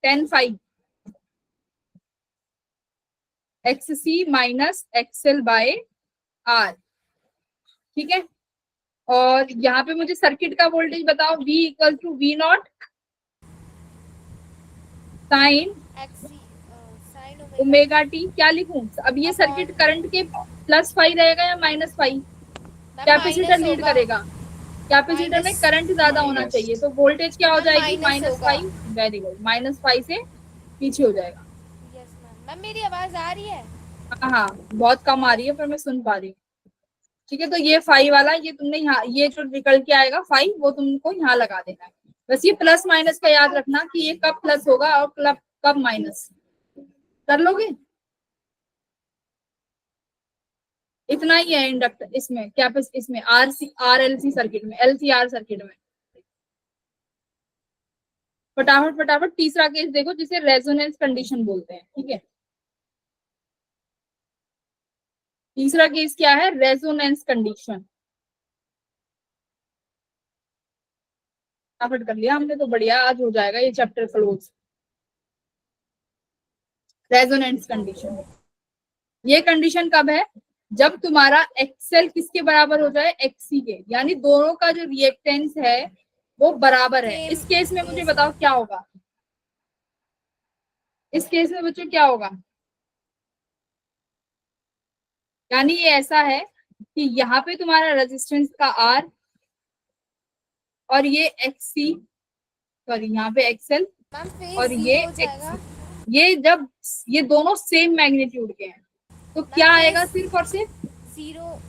10 phi XC minus XL by R, ठीक है। और यहाँ पे मुझे सर्किट का वोल्टेज बताओ, V equal to V0 sine omega t, क्या लिखूं। अब ये सर्किट करंट के प्लस फाई रहेगा या माइनस फाई, कैपेसिटर लीड करेगा, कैपेसिटर में करंट ज्यादा होना चाहिए तो वोल्टेज क्या हो जाएगी, minus phi. Very good, minus phi से पीछे हो जाएगा। Yes ma'am. मेरी आवाज आ रही है? हाँ बहुत कम आ रही है पर मैं सुन पा रही हूँ, ठीक है। तो ये फाइव वाला, ये तुमने यहाँ, ये जो निकल के आएगा फाइव, वो तुमको यहाँ लगा देना है। बस ये प्लस माइनस का याद रखना कि ये कब प्लस होगा और कब माइनस, कर लोगे। इतना ही है इंडक्टर इसमें, कैपेसिटर इसमें, RLC सर्किट में, LCR सर्किट में। फटाफट फटाफट तीसरा केस देखो जिसे रेजोनेंस कंडीशन बोलते हैं, ठीक है। तीसरा केस क्या है, रेजोनेंस कंडीशन। फटाफट कर लिया हमने तो बढ़िया, आज हो जाएगा ये चैप्टर क्लोज। रेजोनेंस कंडीशन, ये कंडीशन कब है, जब तुम्हारा एक्सेल किसके बराबर हो जाए, XC के, यानी दोनों का जो रिएक्टेंस है वो बराबर है। इस केस में मुझे बताओ क्या होगा, इस केस में बच्चों क्या होगा, यानी ये ऐसा है कि यहाँ पे तुम्हारा रेजिस्टेंस का R और ये XC, सॉरी यहाँ पे XL और ये XC, ये जब ये दोनों सेम मैग्नीट्यूड के हैं तो क्या आएगा, सिर्फ और सिर्फ जीरो।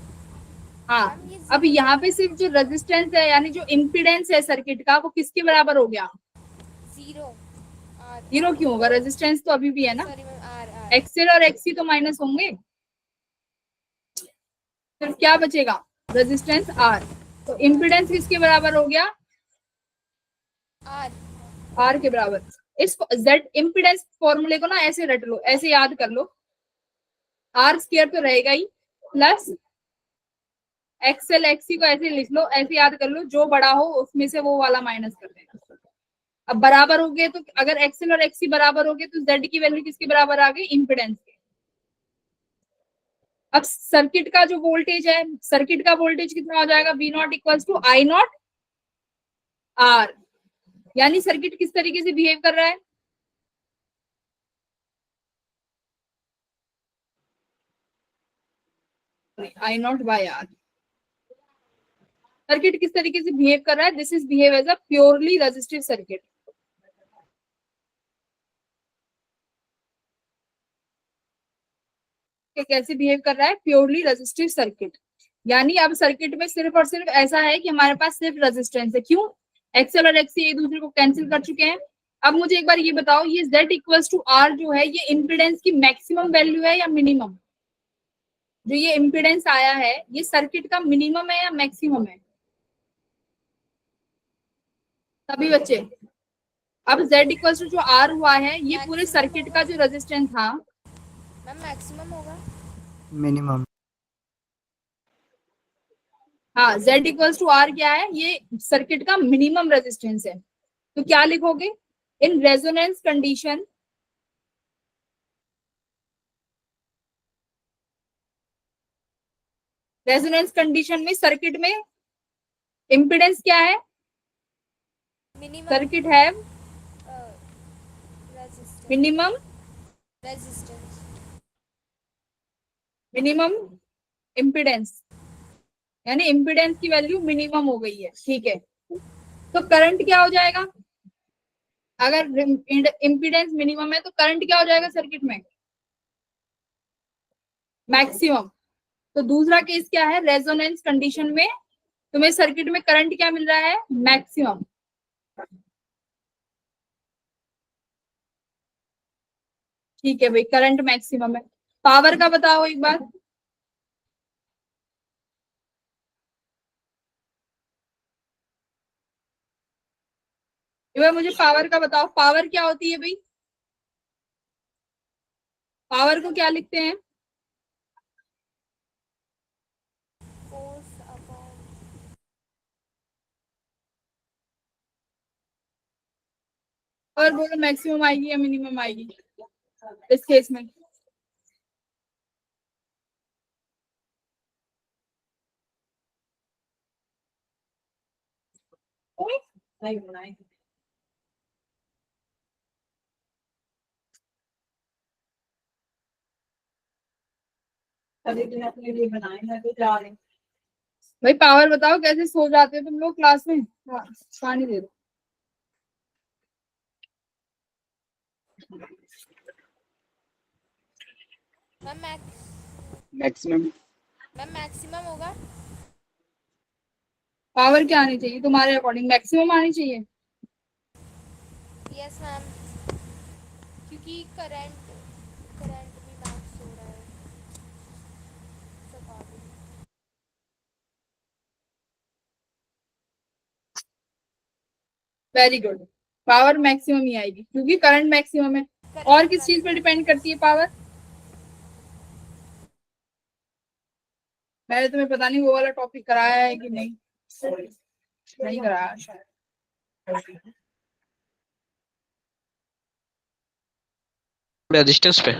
हाँ। अब यहाँ पे सिर्फ जो रेजिस्टेंस है यानी जो इम्पीडेंस है सर्किट का, वो किसके बराबर हो गया, जीरो। जीरो क्यों होगा, रेजिस्टेंस तो अभी भी है ना। एक्सेल और XC तो माइनस होंगे, सिर्फ क्या बचेगा, रेजिस्टेंस R। तो इम्पीडेंस किसके बराबर हो गया, R के बराबर। इस Z इम्पीडेंस फॉर्मूले को ना ऐसे रट लो, ऐसे याद कर लो, R स्क्वायर तो रहेगा ही, प्लस XL XC को ऐसे लिख लो, ऐसे याद कर लो, जो बड़ा हो उसमें से वो वाला माइनस कर देना। अब बराबर हो गए तो अगर XL और XC बराबर हो गए तो Z की वैल्यू किसके बराबर आ गई, इम्पीडेंस के। अब सर्किट का जो वोल्टेज है, सर्किट का वोल्टेज कितना हो जाएगा, V0 equals to I0 R, यानी सर्किट किस तरीके से बिहेव कर रहा है, I0 बाय R। सर्किट किस तरीके से बिहेव कर रहा है, this is behave as a purely resistive circuit. कैसे बिहेव कर रहा है, प्योरली रेजिस्टिव सर्किट, यानी अब सर्किट में सिर्फ और सिर्फ ऐसा है कि हमारे पास सिर्फ रेजिस्टेंस है। क्यों, एक्सेल और XC एक दूसरे को कैंसिल कर चुके हैं। अब मुझे एक बार ये बताओ, ये Z इक्वल्स टू R जो है, ये इम्पीडेंस की मैक्सिमम वैल्यू है या मिनिमम, जो ये इम्पीडेंस आया है ये सर्किट का मिनिमम है या मैक्सिमम है, सभी बच्चे। अब Z इक्वल्स टू जो R हुआ है, ये पूरे सर्किट का जो रेजिस्टेंस था, मैम मैक्सिमम होगा। मिनिमम। हाँ, Z इक्वल्स टू R क्या है, ये सर्किट का मिनिमम रेजिस्टेंस है। तो क्या लिखोगे, इन रेजोनेंस कंडीशन में सर्किट में इम्पीडेंस क्या है, मिनिमम सर्किट है रेजिस्टेंस मिनिमम इम्पीडेंस, यानी इम्पीडेंस की वैल्यू मिनिमम हो गई है, ठीक है। तो करंट क्या हो जाएगा, अगर इम्पीडेंस मिनिमम है तो करंट क्या हो जाएगा सर्किट में, मैक्सिमम। तो दूसरा केस क्या है, रेजोनेंस कंडीशन में तुम्हें सर्किट में करंट क्या मिल रहा है, मैक्सिमम। ठीक है भाई, करंट मैक्सिमम है। पावर का बताओ एक बार। मुझे पावर का बताओ, पावर क्या होती है भाई, पावर को क्या लिखते हैं, फोर्स अपॉन और बोलो मैक्सिमम आएगी या मिनिमम आएगी इस केस में। नहीं बनाए, अपने लिए बनाए, मैं तो जा रही हूँ। भाई पावर बताओ, कैसे सो जाते हो तुम लोग क्लास में। हाँ, पानी दे दो। मैम मैक्सिमम मैक्सिमम होगा। पावर क्या आनी चाहिए तुम्हारे अकॉर्डिंग, मैक्सिमम आनी चाहिए। यस मैम, क्योंकि करंट भी मैक्स हो रहा है सब आगे। वेरी गुड, पावर मैक्सिमम ही आएगी क्योंकि करंट मैक्सिमम है। और किस चीज पर डिपेंड करती है पावर, मैंने तुम्हें पता नहीं वो वाला टॉपिक कराया है कि नहीं, नहीं कराया शायद। रेजिस्टेंस पे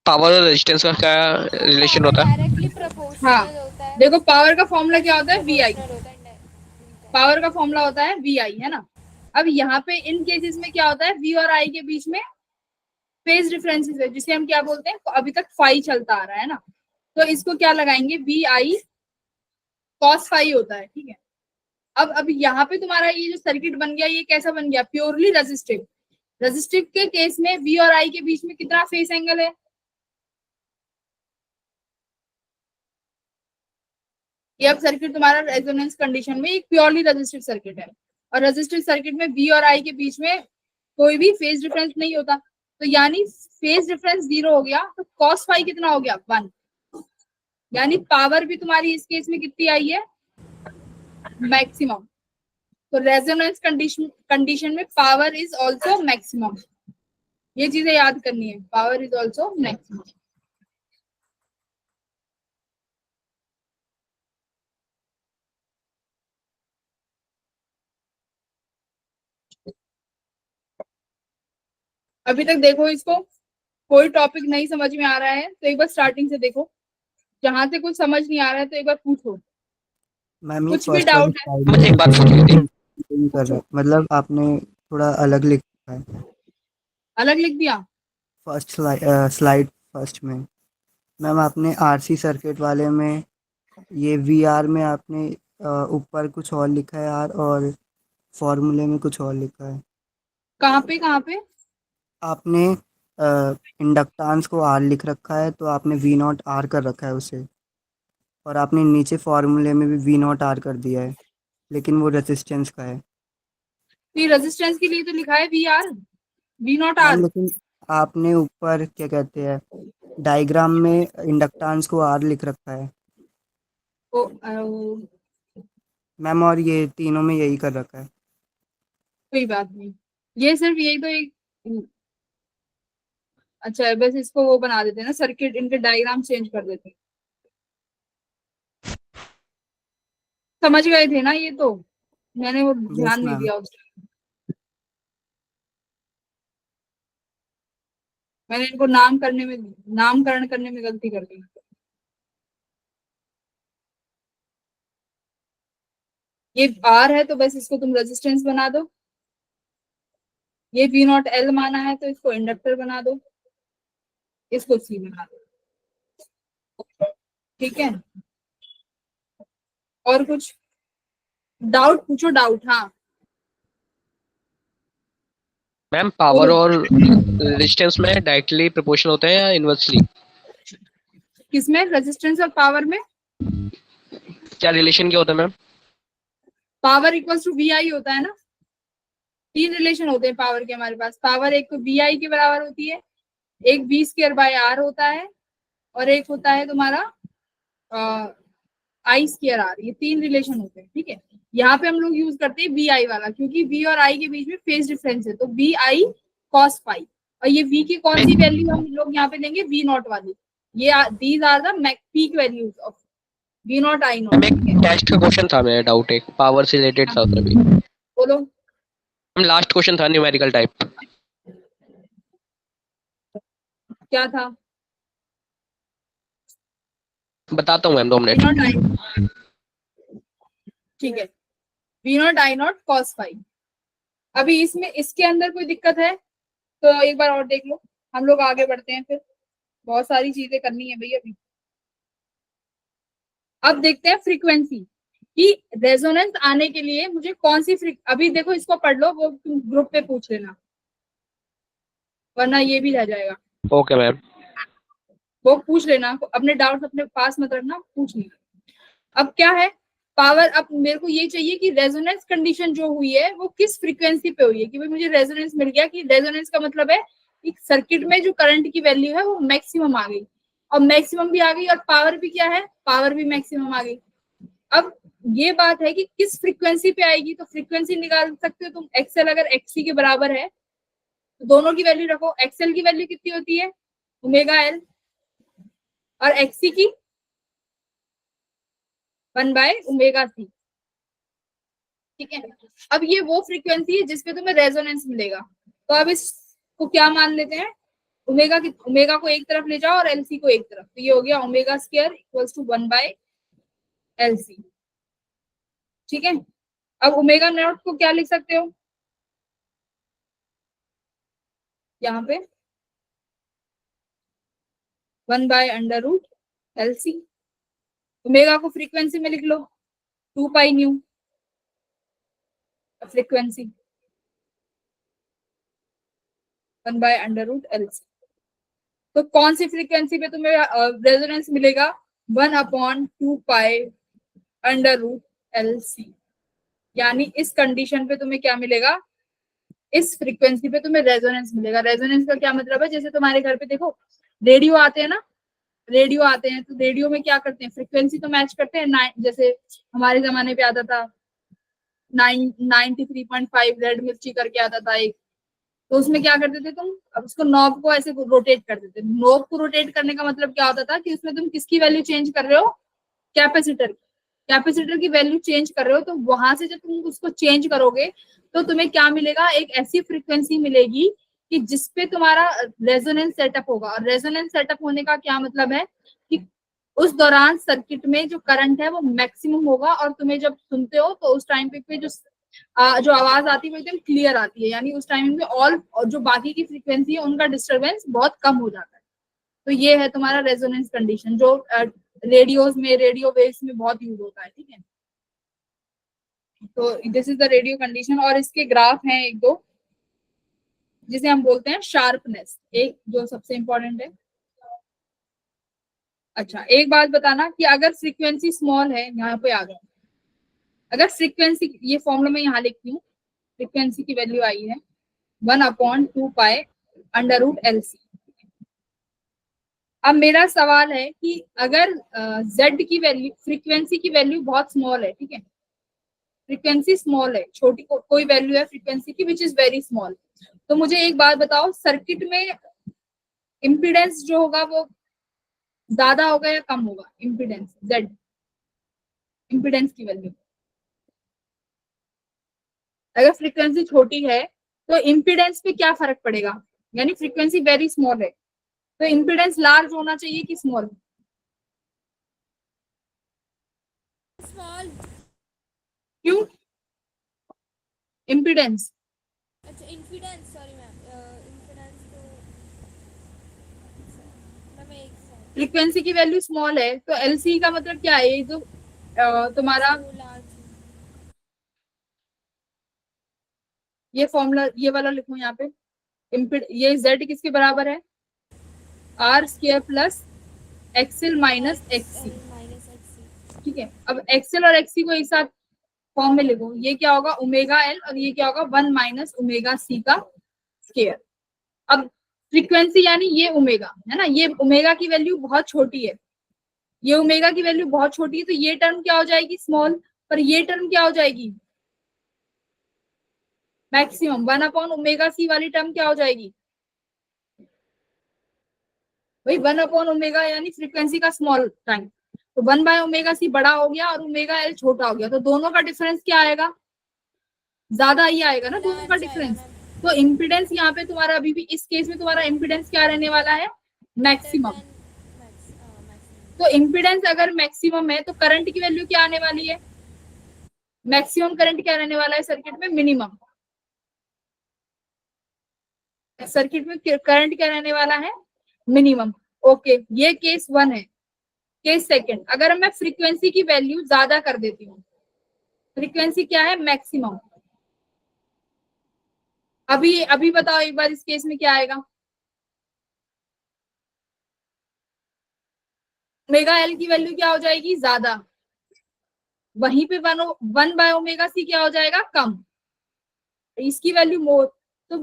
पावर और रेजिस्टेंस का क्या रिलेशन पावर होता है? डायरेक्टली हाँ, प्रोपोर्शनल होता है, देखो पावर का फॉर्मूला क्या होता है, वी आई। प्रोपोर्शनल होता है। पावर का फॉर्मूला होता है वी आई, है ना। अब यहाँ पे इन केसेस में क्या होता है, वी और आई के बीच में फेज डिफरेंसेस है, जिसे हम क्या बोलते हैं, अभी तक फाई चलता आ रहा है ना, तो इसको क्या लगाएंगे, वी आई कॉस फाई होता है, ठीक है। अब यहाँ पे तुम्हारा ये जो सर्किट बन गया, ये कैसा बन गया, प्योरली रेजिस्टिव। रेजिस्टिव के केस में वी और आई के बीच में कितना फेस एंगल है, ये अब सर्किट तुम्हारा रेजोनेंस कंडीशन में एक प्योरली रेजिस्टिव सर्किट है, और रेजिस्टिव सर्किट में वी और आई के बीच में कोई भी फेज डिफरेंस नहीं होता, तो यानी फेज डिफरेंस 0 हो गया, तो कॉस फाई कितना हो गया, 1। यानी पावर भी तुम्हारी इस केस में कितनी आई है, मैक्सिमम। तो रेजोनेंस कंडीशन में पावर इज आल्सो मैक्सिमम, ये चीजें याद करनी है, पावर इज आल्सो मैक्सिमम। अभी तक देखो इसको, कोई टॉपिक नहीं समझ में आ रहा है तो एक बार स्टार्टिंग से देखो, जहां से कुछ समझ नहीं आ रहा है तो एक बार पूछो, मैम ये कुछ भी फर्स्ट वाली डाउट है। स्लाइड मुझे एक में बात पूछनी थी। नहीं कर रहा, मतलब आपने थोड़ा अलग लिखा है। अलग लिख दिया, फर्स्ट स्लाइड फर्स्ट में मैम आपने आरसी सर्किट वाले में ये वीआर में आपने ऊपर कुछ और लिखा है यार, और फॉर्मूले में कुछ और लिखा है। कहाँ पे कहाँ पे, आपने इंडक्टेंस को आर लिख रखा है, तो आपने वी नॉट आर कर रखा है उसे, और आपने नीचे फॉर्मूले में भी वी नॉट आर कर दिया है, लेकिन वो रेजिस्टेंस का है। तो रेजिस्टेंस के लिए तो लिखा है V R, V naught ma'am R. लेकिन आपने ऊपर क्या कहते हैं डायग्राम में इंडक्टेंस को आर लिख रखा है मैम, और ये तीनों में यही कर रखा है। कोई बात नहीं, ये सिर्फ यही तो एक अच्छा बस इसको वो बना देते हैं ना, सर्किट, इनके डायग्राम चेंज कर देते हैं। समझ गए थे ना ये तो, मैंने वो यस ध्यान नहीं मैम। दिया उस time। मैंने इनको नामकरण करने में गलती कर दी। ये आर है तो बस इसको तुम रेजिस्टेंस बना दो, ये वी नॉट एल माना है तो इसको इंडक्टर बना दो, इसको सी बना दो, ठीक है। और कुछ डाउट पूछो, डाउट, हाँ मैम पावर बोलो। और रेजिस्टेंस में डायरेक्टली प्रोपोर्शनल होते हैं या इनवर्सली? किसमें, रेजिस्टेंस और पावर में? क्या रिलेशन क्या होता है ma'am? Power equals to V I होता है ना। तीन रिलेशन होते हैं पावर के हमारे पास। पावर एक तो वी आई के बराबर होती है, एक वी स्क्वायर बाय आर होता है, और एक होता है तुम्हारा आई स्क्वायर आर। ये तीन रिलेशन होते हैं, ठीक है। यहाँ पे हम लोग यूज करते हैं वी आई वाला, क्योंकि वी और आई के बीच में फेज डिफरेंस है, तो वी आई कॉस फाई। और ये वी की कौन सी वैल्यू हम लोग यहाँ पे लेंगे, वी नॉट वाली। ये these are the peak values of V naught I naught. एक टेस्ट का क्वेश्चन था, मेरा डाउट एक पावर से रिलेटेड था उसमें भी। बोलो। मैम लास्ट क्वेश्चन था न्यूमेरिकल टाइप। क्या था? बताता हूँ ma'am 2 V naught minute. I, ठीक है, V naught I naught cos phi. अभी इसमें इसके अंदर कोई दिक्कत है तो एक बार और देख लो, हम लोग आगे बढ़ते हैं फिर, बहुत सारी चीजें करनी है भैया अभी। अब देखते हैं फ्रीक्वेंसी कि रेजोनेंस आने के लिए मुझे कौन सी अभी देखो इसको पढ़ लो, वो तुम ग्रुप पे पूछ लेना, वरना ये भी रह जाएगा। Okay ma'am. वो पूछ लेना, अपने डाउट्स अपने पास मत रखना, पूछ लेना। अब क्या है पावर, अब मेरे को ये चाहिए कि रेजोनेंस कंडीशन जो हुई है वो किस फ्रीक्वेंसी पे हुई है, कि भाई मुझे रेजोनेंस मिल गया, कि रेजोनेंस का मतलब है कि सर्किट में जो करंट की वैल्यू है वो मैक्सिमम आ गई, और मैक्सिमम भी आ गई, और पावर भी क्या है, पावर भी मैक्सिमम आ गई। अब ये बात है कि किस फ्रीक्वेंसी पे आएगी, तो फ्रीक्वेंसी निकाल सकते हो तुम। एक्सएल अगर एक्सी के बराबर है तो दोनों की वैल्यू रखो। एक्सएल की वैल्यू कितनी होती है, ओमेगा एल, और एक्सी की 1/ओमेगा सी, ठीक है। अब ये वो फ्रीक्वेंसी है जिसपे तुम्हें रेजोनेंस मिलेगा, तो अब इसको क्या मान लेते हैं, ओमेगा को एक तरफ ले जाओ और एलसी को एक तरफ, तो ये हो गया omega square equals to 1/LC, ठीक है। अब ओमेगा नॉट को क्या लिख सकते हो, यहाँ पे 1/√LC। ओमेगा को फ्रीक्वेंसी में लिख लो, 2 पाई न्यू फ्रीक्वेंसी, 1/√LC। तो कौन सी फ्रीक्वेंसी पे तुम्हें रेजोनेंस मिलेगा, 1/2 पाई√LC। यानी इस कंडीशन पे तुम्हें क्या मिलेगा, इस फ्रीक्वेंसी पे तुम्हें रेजोनेंस मिलेगा। रेजोनेंस का क्या मतलब है, जैसे तुम्हारे घर पे देखो रेडियो आते हैं ना, रेडियो आते हैं तो रेडियो में क्या करते हैं, फ्रीक्वेंसी तो मैच करते हैं। जैसे हमारे जमाने पे आता था 93.5 रेड मिर्ची करके आता था एक, तो उसमें क्या करते थे तुम, अब उसको नॉब को ऐसे रोटेट कर देते। नॉब को रोटेट करने का मतलब क्या होता था कि उसमें तुम किसकी वैल्यू चेंज कर रहे हो, कैपेसिटर की। कैपेसिटर की वैल्यू चेंज कर रहे हो, तो वहां से जब तुम उसको चेंज करोगे तो तुम्हें क्या मिलेगा, एक ऐसी फ्रीक्वेंसी मिलेगी कि जिसपे तुम्हारा रेजोनेंस सेटअप होगा। और रेजोनेंस सेटअप होने का क्या मतलब है कि उस दौरान सर्किट में जो करंट है वो मैक्सिमम होगा, और तुम्हें जब सुनते हो तो उस टाइम पे जो आवाज आती है वो एकदम क्लियर आती है। यानी उस टाइम में ऑल जो बाकी की फ्रीक्वेंसी है उनका डिस्टरबेंस बहुत कम हो जाता है। तो ये है तुम्हारा रेजोनेंस कंडीशन, जो रेडियोज में, रेडियो वेव्स में बहुत यूज होता है, ठीक है। तो this is the radio condition, और इसके ग्राफ हैं एक दो, जिसे हम बोलते हैं शार्पनेस, एक जो सबसे इंपॉर्टेंट है। अच्छा एक बात बताना कि अगर फ्रीक्वेंसी स्मॉल है, यहाँ पे आ गया, अगर फ्रीक्वेंसी, ये फॉर्मूला में यहाँ लिखती हूँ, फ्रीक्वेंसी की वैल्यू आई है 1/2 पाई√LC। अब मेरा सवाल है कि अगर Z की वैल्यू, फ्रीक्वेंसी की वैल्यू बहुत स्मॉल है, ठीक है, फ्रीक्वेंसी स्मॉल है, छोटी कोई वैल्यू है फ्रीक्वेंसी की विच इज वेरी स्मॉल, तो मुझे एक बात बताओ, सर्किट में इम्पीडेंस जो होगा वो ज्यादा होगा या कम होगा, इम्पीडेंस जेड, इम्पीडेंस की वैल्यू। अगर फ्रीक्वेंसी छोटी है तो इम्पीडेंस पे क्या फर्क पड़ेगा, यानी फ्रीक्वेंसी वेरी स्मॉल है तो इम्पीडेंस लार्ज होना चाहिए कि स्मॉल। स्मॉल। क्यों? इम्पीडेंस, अच्छा इन्फिडेंस, सॉरी मैम, इन्फिडेंस तो मैम एक सेकंड, फ्रीक्वेंसी की वैल्यू स्मॉल है तो एलसी का मतलब क्या है, ये जो तुम्हारा वो लार्ज। ये फॉर्मूला ये वाला लिखो यहाँ पे, ये z किसके बराबर है, R square plus XL minus XC, minus XC. ठीक है। अब एक्सएल और एक्ससी को एक साथ फॉर्म में लिखो, ये क्या होगा ओमेगा एल और ये क्या होगा 1 माइनस ओमेगा सी का स्क्वायर। अब फ्रीक्वेंसी यानी ये ओमेगा है ना, ये ओमेगा की वैल्यू बहुत छोटी है, ये ओमेगा की वैल्यू बहुत छोटी है तो ये टर्म क्या हो जाएगी स्मॉल, पर ये टर्म क्या हो जाएगी मैक्सिमम, 1 अपॉन ओमेगा सी वाली टर्म क्या हो जाएगी भाई 1 अपॉन ओमेगा यानी फ्रीक्वेंसी का स्मॉल टाइम, तो 1 बाय ओमेगा सी बड़ा हो गया और ओमेगा एल छोटा हो गया, तो दोनों का डिफरेंस क्या आएगा, ज्यादा ही आएगा ना दोनों का डिफरेंस। तो इम्पीडेंस यहाँ पे तुम्हारा अभी भी इस केस में तुम्हारा इम्पीडेंस क्या रहने वाला है, मैक्सिमम। तो इम्पीडेंस अगर मैक्सिमम है तो करंट की वैल्यू क्या आने वाली है, मैक्सिमम करंट क्या रहने वाला है सर्किट में, मिनिमम। सर्किट में करंट क्या रहने वाला है, मिनिमम। ओके, ये केस 1 है। केस सेकंड, अगर मैं फ्रीक्वेंसी की वैल्यू ज्यादा कर देती हूँ, फ्रीक्वेंसी क्या है मैक्सिमम, अभी बताओ एक बार इस केस में क्या आएगा, ओमेगा एल की वैल्यू क्या हो जाएगी ज्यादा, वहीं पे 1 बाय ओमेगा सी क्या हो जाएगा कम, इसकी वैल्यू मोर। तो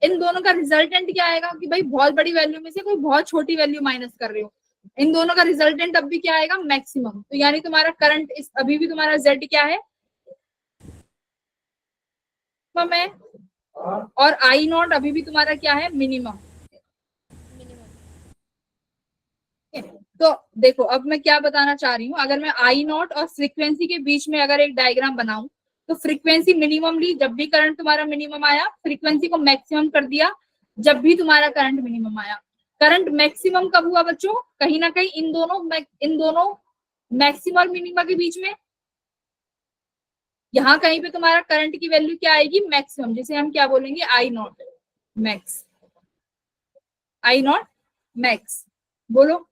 इन दोनों का रिजल्टेंट क्या आएगा कि भाई बहुत बड़ी वैल्यू में से कोई बहुत छोटी वैल्यू माइनस कर रहे हो, इन दोनों का रिजल्टेंट अब भी क्या आएगा मैक्सिमम। तो यानी तुम्हारा करंट इस अभी भी तुम्हारा जेड क्या है है और आई नॉट अभी भी तुम्हारा क्या है मिनिमम। तो देखो अब मैं क्या बताना चाह रही हूँ, अगर मैं आई नॉट और फ्रीक्वेंसी के बीच में अगर एक डायग्राम बनाऊं तो फ्रीक्वेंसी मिनिमम ली जब भी करंट तुम्हारा मिनिमम आया, फ्रीक्वेंसी को मैक्सिमम कर दिया जब भी तुम्हारा करंट मिनिमम आया। करंट मैक्सिमम कब हुआ बच्चों, कहीं ना कहीं इन दोनों मैक्सिमम और मिनिमम के बीच में, यहाँ कहीं पे तुम्हारा करंट की वैल्यू क्या आएगी मैक्सिमम, जिसे हम क्या बोलेंगे I naught max, I naught max. बोलो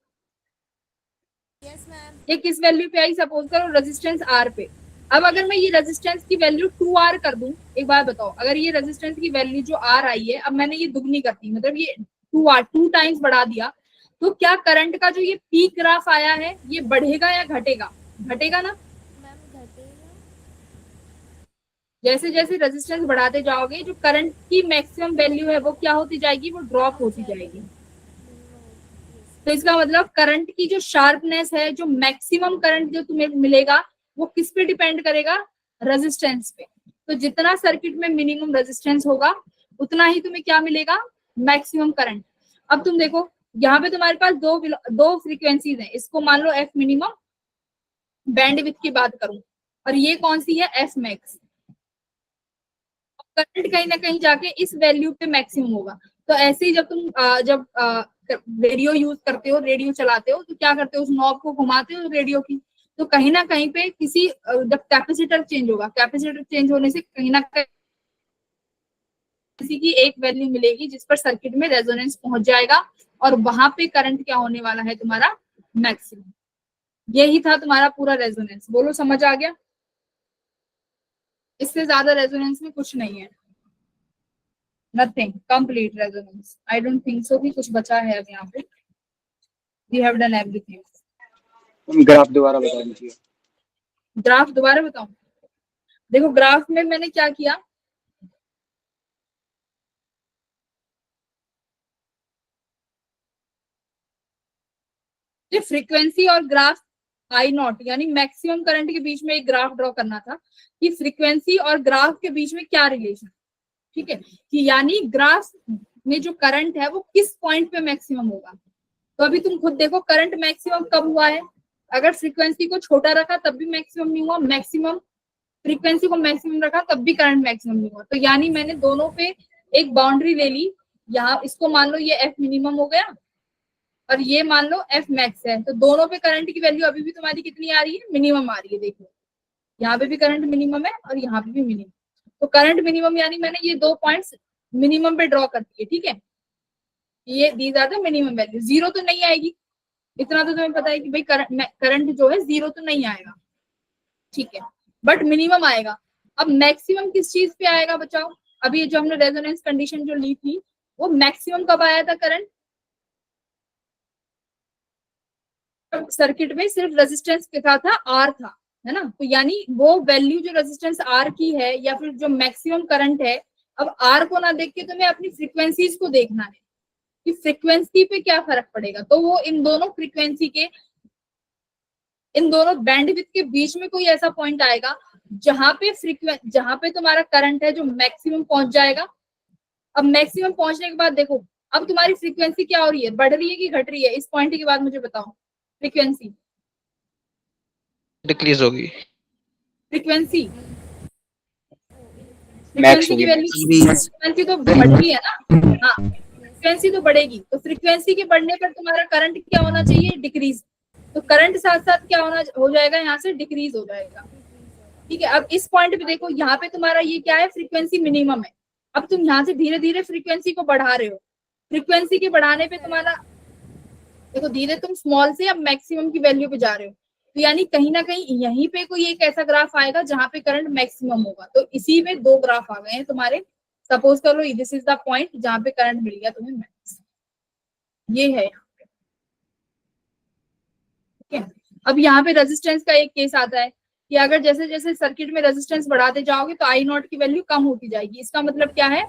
यस मैम। ये किस वैल्यू पे आई, सपोज करो रेजिस्टेंस आर पे। अब अगर मैं ये रेजिस्टेंस की वैल्यू 2R कर दूं, एक बार बताओ अगर ये रेजिस्टेंस की वैल्यू जो R आई है अब मैंने ये दुगनी कर दी, मतलब ये 2R 2 टाइम्स बढ़ा दिया, तो क्या करंट का जो ये पीक ग्राफ आया है ये बढ़ेगा या घटेगा, घटेगा ना। मैम घटेगा। जैसे जैसे रेजिस्टेंस बढ़ाते जाओगे जो करंट की मैक्सिमम वैल्यू है वो क्या होती जाएगी, वो ड्रॉप होती जाएगी। तो इसका मतलब करंट की जो शार्पनेस है, जो मैक्सिमम करंट जो तुम्हें मिलेगा वो किस पे डिपेंड करेगा, रेजिस्टेंस पे। तो जितना सर्किट में मिनिमम रेजिस्टेंस होगा उतना ही तुम्हें क्या मिलेगा, मैक्सिमम करंट। अब तुम देखो यहाँ पे तुम्हारे पास दो फ्रीक्वेंसीज हैं, इसको मान लो एफ मिनिमम, बैंडविड्थ की बात करूं, और ये कौन सी है एफ मैक्स। करंट कहीं ना कहीं जाके इस वैल्यू पे मैक्सिमम होगा। तो ऐसे ही जब तुम जब रेडियो यूज करते हो, रेडियो चलाते हो तो क्या करते हो, उस नॉब को घुमाते हो रेडियो की, तो कहीं ना कहीं पे किसी जब कैपेसिटर चेंज होगा, कैपेसिटर चेंज होने से कहीं ना कहीं किसी की एक वैल्यू मिलेगी जिस पर सर्किट में रेजोनेंस पहुंच जाएगा और वहां पे करंट क्या होने वाला है तुम्हारा मैक्सिमम। यही था तुम्हारा पूरा रेजोनेंस। बोलो समझ आ गया, इससे ज्यादा रेजोनेंस में कुछ नहीं है, nothing, complete resonance. I don't think so कि कुछ बचा है अब यहाँ पे, we have done everything. Graph दोबारा बता दीजिए। ग्राफ दोबारा बताऊं, देखो ग्राफ में मैंने क्या किया, फ्रीक्वेंसी और ग्राफ आई नॉट यानी मैक्सिमम करंट के बीच में एक ग्राफ ड्रॉ करना था कि फ्रीक्वेंसी और ग्राफ के बीच में क्या रिलेशन, ठीक है, कि यानी ग्राफ में जो करंट है वो किस पॉइंट पे मैक्सिमम होगा। तो अभी तुम खुद देखो करंट मैक्सिमम कब हुआ है, अगर फ्रीक्वेंसी को छोटा रखा तब भी मैक्सिमम नहीं हुआ, मैक्सिमम फ्रीक्वेंसी को मैक्सिमम रखा तब भी करंट मैक्सिमम नहीं हुआ। तो यानी मैंने दोनों पे एक बाउंड्री ले ली, यहाँ इसको मान लो ये एफ मिनिमम हो गया और ये मान लो एफ मैक्स है, तो दोनों पे करंट की वैल्यू अभी भी तुम्हारी कितनी आ रही है, मिनिमम आ रही है। देखो यहाँ पे भी करंट मिनिमम है और यहाँ पे भी मिनिमम, तो करंट मिनिमम यानी मैंने ये 2 पॉइंट्स मिनिमम पे ड्रॉ कर दिए, ठीक है। ये these are the minimum value, zero तो नहीं आएगी, इतना तो तुम्हें पता है कि भाई करंट जो है जीरो तो नहीं आएगा, ठीक है, बट मिनिमम आएगा। अब मैक्सिमम किस चीज पे आएगा बचाओ, अभी ये जो हमने रेजोनेंस कंडीशन जो ली थी वो मैक्सिमम कब आया था करंट, सर्किट में सिर्फ रेजिस्टेंस कितना था, आर था, है ना। तो यानी वो वैल्यू जो रेजिस्टेंस आर की है या फिर जो मैक्सिमम करंट है, अब आर को ना देख के तुम्हें अपनी फ्रीक्वेंसीज को देखना है कि फ्रीक्वेंसी पे क्या फर्क पड़ेगा। तो वो इन दोनों फ्रीक्वेंसी के, इन दोनों बैंडविड्थ के बीच में कोई ऐसा पॉइंट आएगा जहां पे तुम्हारा करंट है जो मैक्सिमम पहुंच जाएगा। अब मैक्सिमम पहुंचने के बाद देखो अब तुम्हारी फ्रीक्वेंसी क्या हो रही है, बढ़ रही है कि घट रही है, इस पॉइंट के बाद मुझे बताओ। फ्रीक्वेंसी डिक्रीज होगी। फ्रीक्वेंसी मैक्स फ्रीक्वेंसी की होगी, वैल्यू, फ्रीक्वेंसी तो बढ़ती है ना, हाँ फ्रीक्वेंसी तो बढ़ेगी, तो फ्रीक्वेंसी के बढ़ने पर तुम्हारा करंट क्या होना चाहिए, डिक्रीज। तो करंट साथ साथ क्या होना हो जाएगा, यहाँ से डिक्रीज हो जाएगा, ठीक है। अब इस पॉइंट पे देखो यहाँ पे तुम्हारा ये क्या है, फ्रीक्वेंसी मिनिमम है। अब तुम यहाँ से धीरे धीरे फ्रीक्वेंसी को बढ़ा रहे हो, फ्रीक्वेंसी के बढ़ाने पे तुम्हारा देखो धीरे तुम स्मॉल से अब मैक्सिमम की वैल्यू पे जा रहे हो, तो यानी कहीं ना कहीं यहीं पे कोई एक ऐसा ग्राफ आएगा जहां पे करंट मैक्सिमम होगा। तो इसी में 2 ग्राफ आ गए हैं तुम्हारे, सपोज करो दिस इज द पॉइंट जहां पे करंट मिल गया तुम्हें मैक्स, ये है यहाँ पे, ठीक है। अब यहाँ पे रेजिस्टेंस का एक केस आता है कि अगर जैसे जैसे सर्किट में रेजिस्टेंस बढ़ाते जाओगे तो आई नॉट की वैल्यू कम होती जाएगी। इसका मतलब क्या है,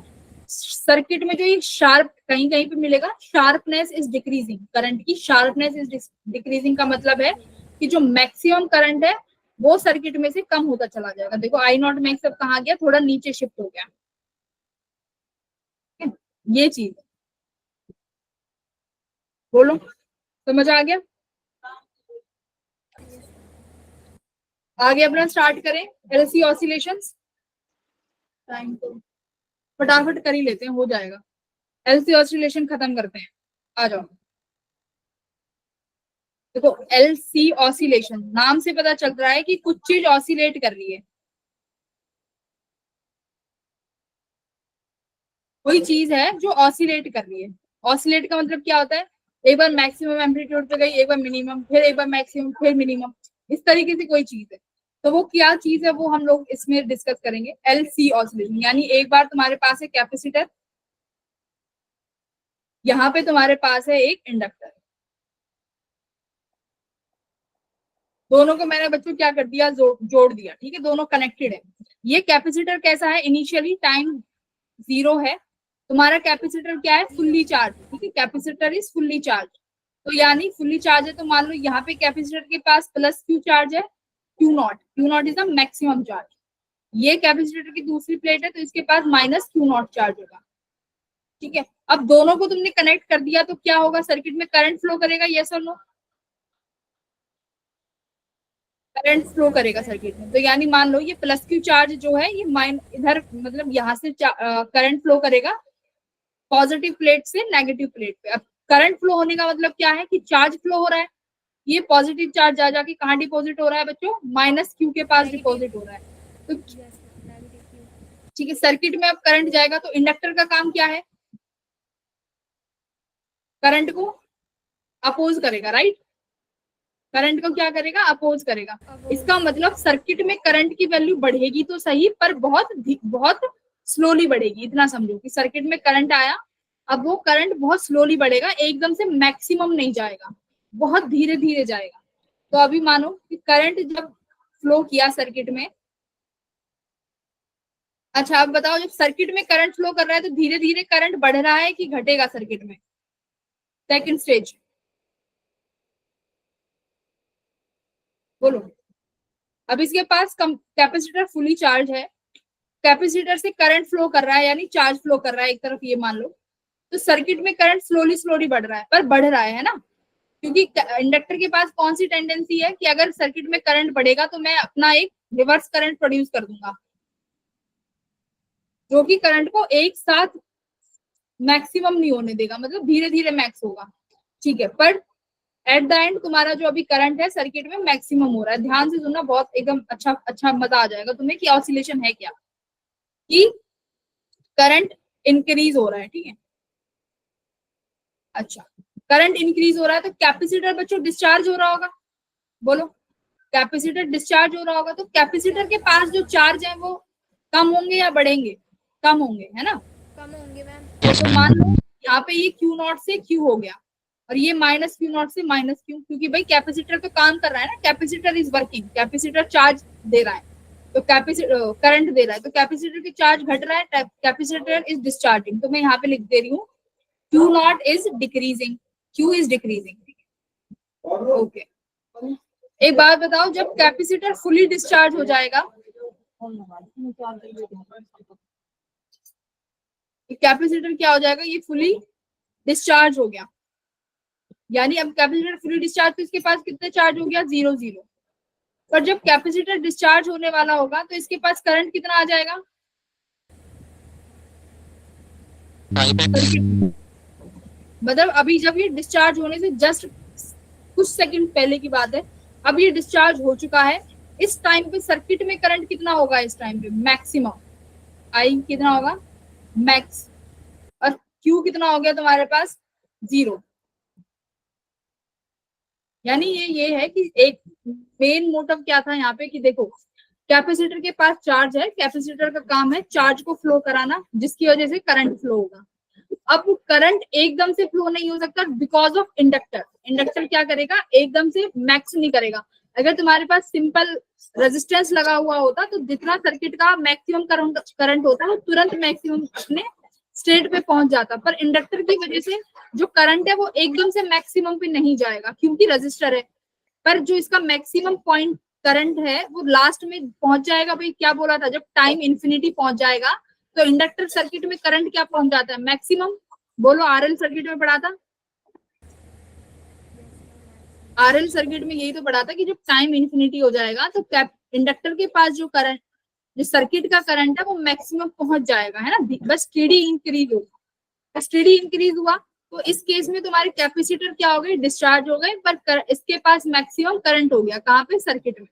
सर्किट में जो ये शार्प कहीं कहीं पे मिलेगा, शार्पनेस इज डिक्रीजिंग, करंट की शार्पनेस इज डिक्रीजिंग का मतलब है कि जो मैक्सिमम करंट है वो सर्किट में से कम होता चला जाएगा। देखो आई नॉट मैक्स अब कहाँ गया, थोड़ा नीचे शिफ्ट हो गया, ये चीज बोलो, समझ आ गया। आगे अपना स्टार्ट करें एलसी ऑसिलेशंस, टाइम तो फटाफट कर ही लेते हैं, हो जाएगा। एलसी ऑसिलेशन खत्म करते हैं, आ जाओ। देखो एलसी ऑसिलेशन नाम से पता चल रहा है कि कुछ चीज ऑसिलेट कर रही है, कोई चीज है जो ऑसिलेट कर रही है। ऑसिलेट का मतलब क्या होता है, एक बार मैक्सिमम एम्पलीट्यूड पे गई, एक बार मिनिमम, फिर एक बार मैक्सिमम, फिर मिनिमम, इस तरीके से कोई चीज है। तो वो क्या चीज है वो हम लोग इसमें डिस्कस करेंगे। एलसी ऑसिलेशन यानी एक बार तुम्हारे पास है कैपेसिटर, यहाँ पे तुम्हारे पास है एक इंडक्टर, दोनों को मैंने बच्चों क्या कर दिया, जोड़ दिया, ठीक है, दोनों कनेक्टेड है। ये कैपेसिटर कैसा है, इनिशियली टाइम 0 है, तुम्हारा कैपेसिटर क्या है, फुल्ली चार्ज, ठीक है, कैपेसिटर इज फुल्ली चार्ज। तो यानी फुल्ली चार्ज है तो मान लो यहाँ पे कैपेसिटर के पास प्लस क्यू चार्ज है, Q not is the maximum charge. ये कैपेसिटर की दूसरी प्लेट है तो इसके पास माइनस क्यू नॉट चार्ज होगा, ठीक है। अब दोनों को तुमने कनेक्ट कर दिया तो क्या होगा, सर्किट में करंट फ्लो करेगा, यस और नो, करंट फ्लो करेगा सर्किट में। तो यानी मान लो ये प्लस क्यू चार्ज जो है ये माइन इधर मतलब यहाँ से करंट फ्लो करेगा पॉजिटिव प्लेट से नेगेटिव प्लेट पे। अब करंट फ्लो होने का मतलब क्या है कि चार्ज फ्लो हो रहा है, ये पॉजिटिव चार्ज जा जाके कहाँ डिपॉजिट हो रहा है बच्चों, माइनस क्यू के पास डिपॉजिट हो रहा है। तो ठीक है, सर्किट में अब करंट जाएगा तो इंडक्टर का काम क्या है, करंट को अपोज करेगा, राइट, करंट को क्या करेगा, अपोज करेगा। इसका मतलब सर्किट में करंट की वैल्यू बढ़ेगी तो सही, पर बहुत स्लोली बढ़ेगी। इतना समझो कि सर्किट में करंट आया, अब वो करंट बहुत स्लोली बढ़ेगा, एकदम से मैक्सिमम नहीं जाएगा, बहुत धीरे धीरे जाएगा। तो अभी मानो कि करंट जब फ्लो किया सर्किट में, अच्छा अब बताओ जब सर्किट में करंट फ्लो कर रहा है तो धीरे धीरे करंट बढ़ रहा है कि घटेगा सर्किट में, सेकंड स्टेज बोलो। अब इसके पास कैपेसिटर फुली चार्ज है, कैपेसिटर से करंट फ्लो कर रहा है यानी चार्ज फ्लो कर रहा है एक तरफ, ये मान लो तो सर्किट में करंट स्लोली स्लोली बढ़ रहा है, पर बढ़ रहा है ना, क्योंकि इंडक्टर के पास कौन सी टेंडेंसी है कि अगर सर्किट में करंट बढ़ेगा तो मैं अपना एक रिवर्स करंट प्रोड्यूस कर दूंगा, जो कि करंट को एक साथ मैक्सिमम नहीं होने देगा, मतलब धीरे धीरे मैक्स होगा, ठीक है। पर एट द एंड तुम्हारा जो अभी करंट है सर्किट में मैक्सिमम हो रहा है। ध्यान से सुनना, बहुत एकदम अच्छा मजा आ जाएगा तुम्हें कि ऑसिलेशन है क्या, कि करंट इंक्रीज हो रहा है, ठीक है। अच्छा, करंट इंक्रीज हो रहा है तो कैपेसिटर बच्चों डिस्चार्ज हो रहा होगा, बोलो कैपेसिटर डिस्चार्ज हो रहा होगा, तो कैपेसिटर के पास जो चार्ज है वो कम होंगे या बढ़ेंगे? कम होंगे, है ना। कम होंगे मैम। तो मान लो यहाँ पे ये Q नॉट से Q हो गया और ये माइनस Q नॉट से माइनस Q, क्योंकि भाई कैपेसिटर तो काम कर रहा है ना, capacitor is working, capacitor charge दे रहा है, तो कैपेसिटर करंट दे रहा है, तो कैपेसिटर की चार्ज घट रहा है, कैपेसिटर इज डिस्चार्जिंग। तो मैं यहाँ पे लिख दे रही हूँ Q not is decreasing, Q is decreasing. Okay, एक बात बताओ, जब कैपेसिटर फुली डिस्चार्ज हो जाएगा, कैपेसिटर क्या हो जाएगा, ये फुली डिस्चार्ज हो गया, यानी अब कैपेसिटर फुली डिस्चार्ज, तो इसके पास कितना चार्ज हो गया, 0 0। पर जब कैपेसिटर डिस्चार्ज होने वाला होगा तो इसके पास करंट कितना आ जाएगा, मतलब अभी जब ये डिस्चार्ज होने से जस्ट कुछ सेकंड पहले की बात है, अब ये डिस्चार्ज हो चुका है, इस टाइम पे सर्किट में करंट कितना होगा, इस टाइम पे मैक्सिमम आई कितना होगा, मैक्स, और क्यू कितना हो गया तुम्हारे पास, 0। यानी ये है कि एक मेन मोटिव क्या था यहाँ पे कि देखो कैपेसिटर के पास चार्ज है, कैपेसिटर का काम है चार्ज को फ्लो कराना, जिसकी वजह से करंट फ्लो होगा। अब करंट एकदम से फ्लो नहीं हो सकता बिकॉज ऑफ इंडक्टर। इंडक्टर क्या करेगा, एकदम से मैक्स नहीं करेगा। अगर तुम्हारे पास सिंपल रेजिस्टेंस लगा हुआ होता तो जितना सर्किट का मैक्सिमम करंट होता है वो तुरंत मैक्सिमम अपने स्टेट पे पहुंच जाता, पर इंडक्टर की वजह से जो करंट है वो एकदम से मैक्सिमम पे नहीं जाएगा क्योंकि रजिस्टर है, पर जो इसका मैक्सिमम पॉइंट करंट है वो लास्ट में पहुंच जाएगा। भाई क्या बोला था, जब टाइम इन्फिनिटी पहुंच जाएगा तो इंडक्टर सर्किट में करंट क्या पहुंच जाता है, मैक्सिमम। बोलो आरएल सर्किट में पढ़ा था, आरएल सर्किट में यही तो पढ़ा था कि जब टाइम इन्फिनिटी हो जाएगा तो इंडक्टर के पास जो करंट, जो सर्किट का करंट है वो मैक्सिमम पहुंच जाएगा, है ना, बस टीडी इंक्रीज होगा। टीडी इंक्रीज हुआ तो इस केस में तुम्हारे कैपेसिटर क्या हो गए, डिस्चार्ज हो गए, पर इसके पास मैक्सिमम करंट हो गया, कहाँ पे, सर्किट में,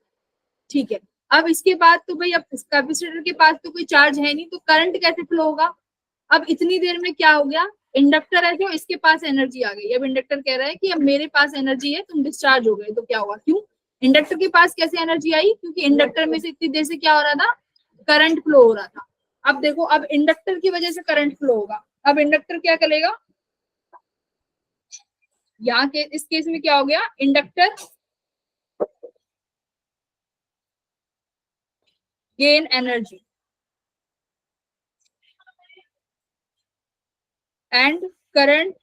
ठीक है। अब इसके बाद तो भाई अब कैपेसिटर के पास तो कोई चार्ज है नहीं, तो करंट कैसे फ्लो होगा। अब इतनी देर में क्या हो गया, इंडक्टर है जो, इसके पास एनर्जी आ गई। अब इंडक्टर कह रहा है कि अब मेरे पास एनर्जी है, तुम डिस्चार्ज हो गए, तो क्या हुआ, क्यों इंडक्टर के पास कैसे एनर्जी आई, क्योंकि इंडक्टर में से इतनी देर से क्या हो रहा था, करंट फ्लो हो रहा था। अब देखो, अब इंडक्टर की वजह से करंट फ्लो होगा। अब इंडक्टर क्या करेगा, यहाँ के इस केस में क्या हो गया, inductor gain energy and current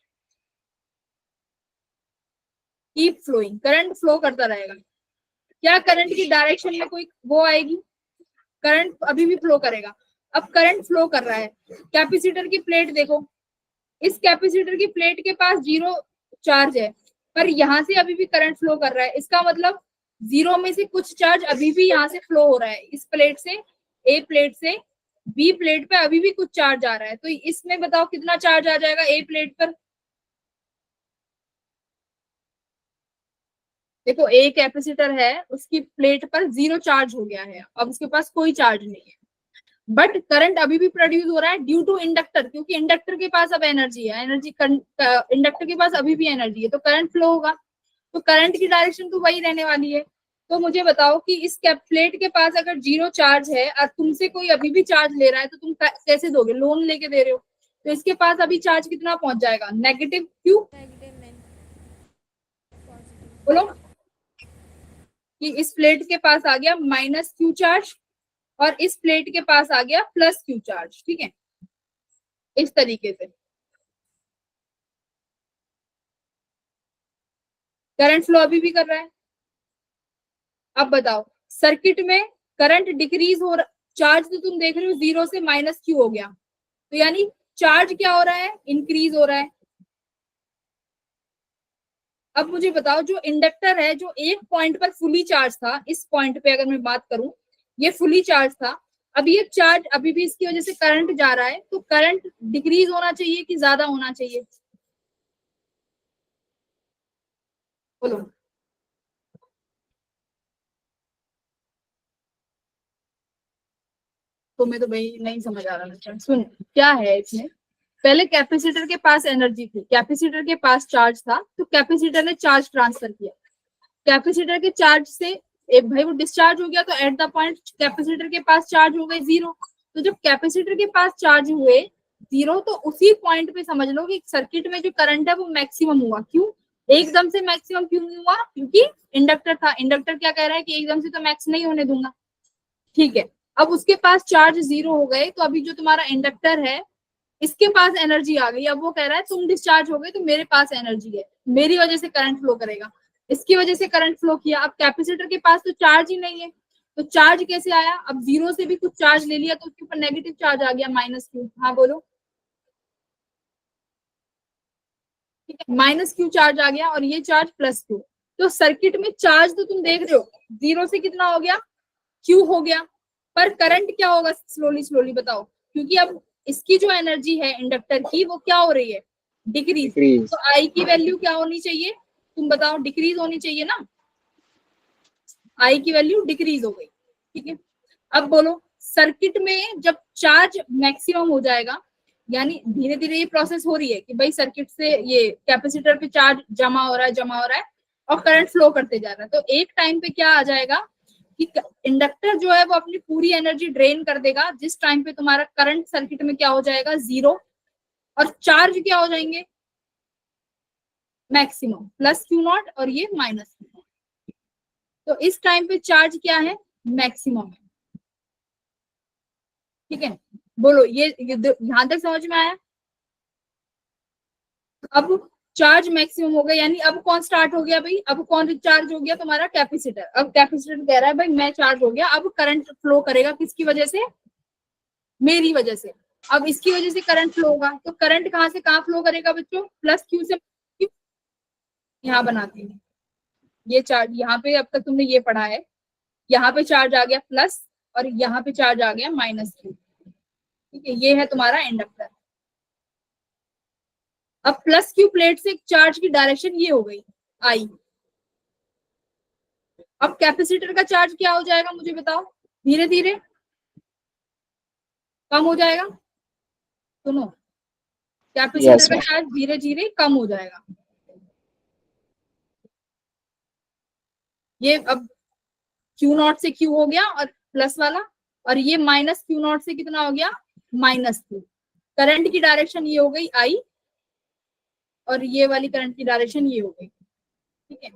keep flowing, current flow करता रहेगा। क्या करंट की डायरेक्शन में कोई वो आएगी, करंट अभी भी फ्लो करेगा। अब करंट फ्लो कर रहा है, कैपेसिटर की प्लेट देखो, इस कैपेसिटर की प्लेट के पास 0 चार्ज है, पर यहाँ से अभी भी करंट फ्लो कर रहा है। इसका मतलब 0 में से कुछ चार्ज अभी भी यहाँ से फ्लो हो रहा है, इस प्लेट से, ए प्लेट से बी प्लेट पे अभी भी कुछ चार्ज आ रहा है। तो इसमें बताओ कितना चार्ज आ जाएगा ए प्लेट पर। देखो ए कैपेसिटर है, उसकी प्लेट पर 0 चार्ज हो गया है, अब उसके पास कोई चार्ज नहीं है, बट करंट अभी भी प्रोड्यूस हो रहा है ड्यू टू इंडक्टर, क्योंकि इंडक्टर के पास अब एनर्जी है, इंडक्टर के पास अभी भी एनर्जी है, तो करंट फ्लो होगा। तो करंट की डायरेक्शन तो वही रहने वाली है। तो मुझे बताओ कि इस प्लेट के पास अगर 0 चार्ज है और तुमसे कोई अभी भी चार्ज ले रहा है तो तुम कैसे दोगे, लोन लेके दे रहे हो, तो इसके पास अभी चार्ज कितना पहुंच जाएगा, नेगेटिव क्यू। बोलो कि इस प्लेट के पास आ गया माइनस क्यू चार्ज और इस प्लेट के पास आ गया प्लस क्यू चार्ज, ठीक है, इस तरीके से करंट फ्लो अभी भी कर रहा है। अब बताओ सर्किट में करंट डिक्रीज हो, चार्ज तो तुम देख रहे हो 0 से माइनस क्यू हो गया, तो यानी चार्ज क्या हो रहा है, इंक्रीज हो रहा है। अब मुझे बताओ, जो इंडक्टर है जो एक पॉइंट पर फुली चार्ज था, इस पॉइंट पे अगर मैं बात करूं, ये फुली चार्ज था, अब ये चार्ज अभी भी इसकी वजह से करंट जा रहा है, तो करंट डिक्रीज होना चाहिए कि ज्यादा होना चाहिए? बोलो। तुम्हें तो भाई नहीं समझ आ रहा बच्चा। सुन, क्या है इसमें, पहले कैपेसिटर के पास एनर्जी थी, कैपेसिटर के पास चार्ज था, तो कैपेसिटर ने चार्ज ट्रांसफर किया। कैपेसिटर के चार्ज से एक भाई वो डिस्चार्ज हो गया, तो एट द पॉइंट कैपेसिटर के पास चार्ज हो गए जीरो। तो जब कैपेसिटर के पास चार्ज हुए जीरो, तो उसी पॉइंट पे समझ लो कि सर्किट में जो करंट है वो मैक्सिमम हुआ। क्यों एकदम से मैक्सिमम क्यों नहीं हुआ? क्योंकि इंडक्टर था। इंडक्टर क्या कह रहा है कि एकदम से तो मैक्स नहीं होने दूंगा, ठीक है। अब उसके पास चार्ज जीरो हो गए, तो अभी जो तुम्हारा इंडक्टर है इसके पास एनर्जी आ गई। अब वो कह रहा है तुम डिस्चार्ज हो गए तो मेरे पास एनर्जी है, मेरी वजह से करंट फ्लो करेगा। इसकी वजह से करंट फ्लो किया। अब कैपेसिटर के पास तो चार्ज ही नहीं है, तो चार्ज कैसे आया? अब जीरो से भी कुछ चार्ज ले लिया तो उसके ऊपर नेगेटिव चार्ज आ गया, माइनस क्यू। हाँ बोलो। ठीक है, माइनस क्यू चार्ज आ गया और ये चार्ज प्लस क्यू। तो सर्किट में चार्ज तो तुम देख रहे हो, जीरो से कितना हो गया, क्यू हो गया, पर करंट क्या होगा? स्लोली स्लोली बताओ। क्योंकि अब इसकी जो एनर्जी है इंडक्टर की वो क्या हो रही है, डिक्रीज। तो आई की वैल्यू क्या होनी चाहिए, तुम बताओ? डिक्रीज होनी चाहिए ना, आई की वैल्यू डिक्रीज हो गई, ठीक है। अब बोलो, सर्किट में जब चार्ज मैक्सिमम हो जाएगा, यानी धीरे धीरे ये प्रोसेस हो रही है कि भाई सर्किट से ये कैपेसिटर पे चार्ज जमा हो रहा है, जमा हो रहा है और करंट फ्लो करते जा रहा है, तो एक टाइम पे क्या आ जाएगा कि इंडक्टर जो है वो अपनी पूरी एनर्जी ड्रेन कर देगा, जिस टाइम पे तुम्हारा करंट सर्किट में क्या हो जाएगा, जीरो, और चार्ज क्या हो जाएंगे, मैक्सिमम, प्लस क्यू नॉट और ये माइनस क्यू नॉट। तो इस टाइम पे चार्ज क्या है, मैक्सिमम है, ठीक है। बोलो, ये यहां तक समझ में आया? अब चार्ज मैक्सिमम हो गया, यानी अब कौन स्टार्ट हो गया भाई, अब कौन चार्ज हो गया, तुम्हारा कैपेसिटर। अब कैपेसिटर कह रहा है भाई मैं चार्ज हो गया, अब करंट फ्लो करेगा किसकी वजह से, मेरी वजह से। अब इसकी वजह से करंट फ्लो होगा, तो करंट कहां से कहां फ्लो करेगा बच्चों, प्लस क्यू से क्यू। यहाँ बनाती हूँ ये चार्ज, यहाँ पे अब तक तुमने ये पढ़ा है, यहाँ पे चार्ज आ गया प्लस और यहाँ पे चार्ज आ गया माइनस क्यू, ठीक है। ये है तुम्हारा इंडक्टर। अब प्लस क्यू प्लेट से चार्ज की डायरेक्शन ये हो गई, आई। अब कैपेसिटर का चार्ज क्या हो जाएगा, मुझे बताओ? धीरे धीरे कम हो जाएगा। सुनो, कैपेसिटर का चार्ज धीरे धीरे कम हो जाएगा। ये अब क्यू नॉट से क्यू हो गया और प्लस वाला, और ये माइनस क्यू नॉट से कितना हो गया, माइनस क्यू। करंट की डायरेक्शन ये हो गई आई, और ये वाली करंट की डायरेक्शन ये हो गई, ठीक है।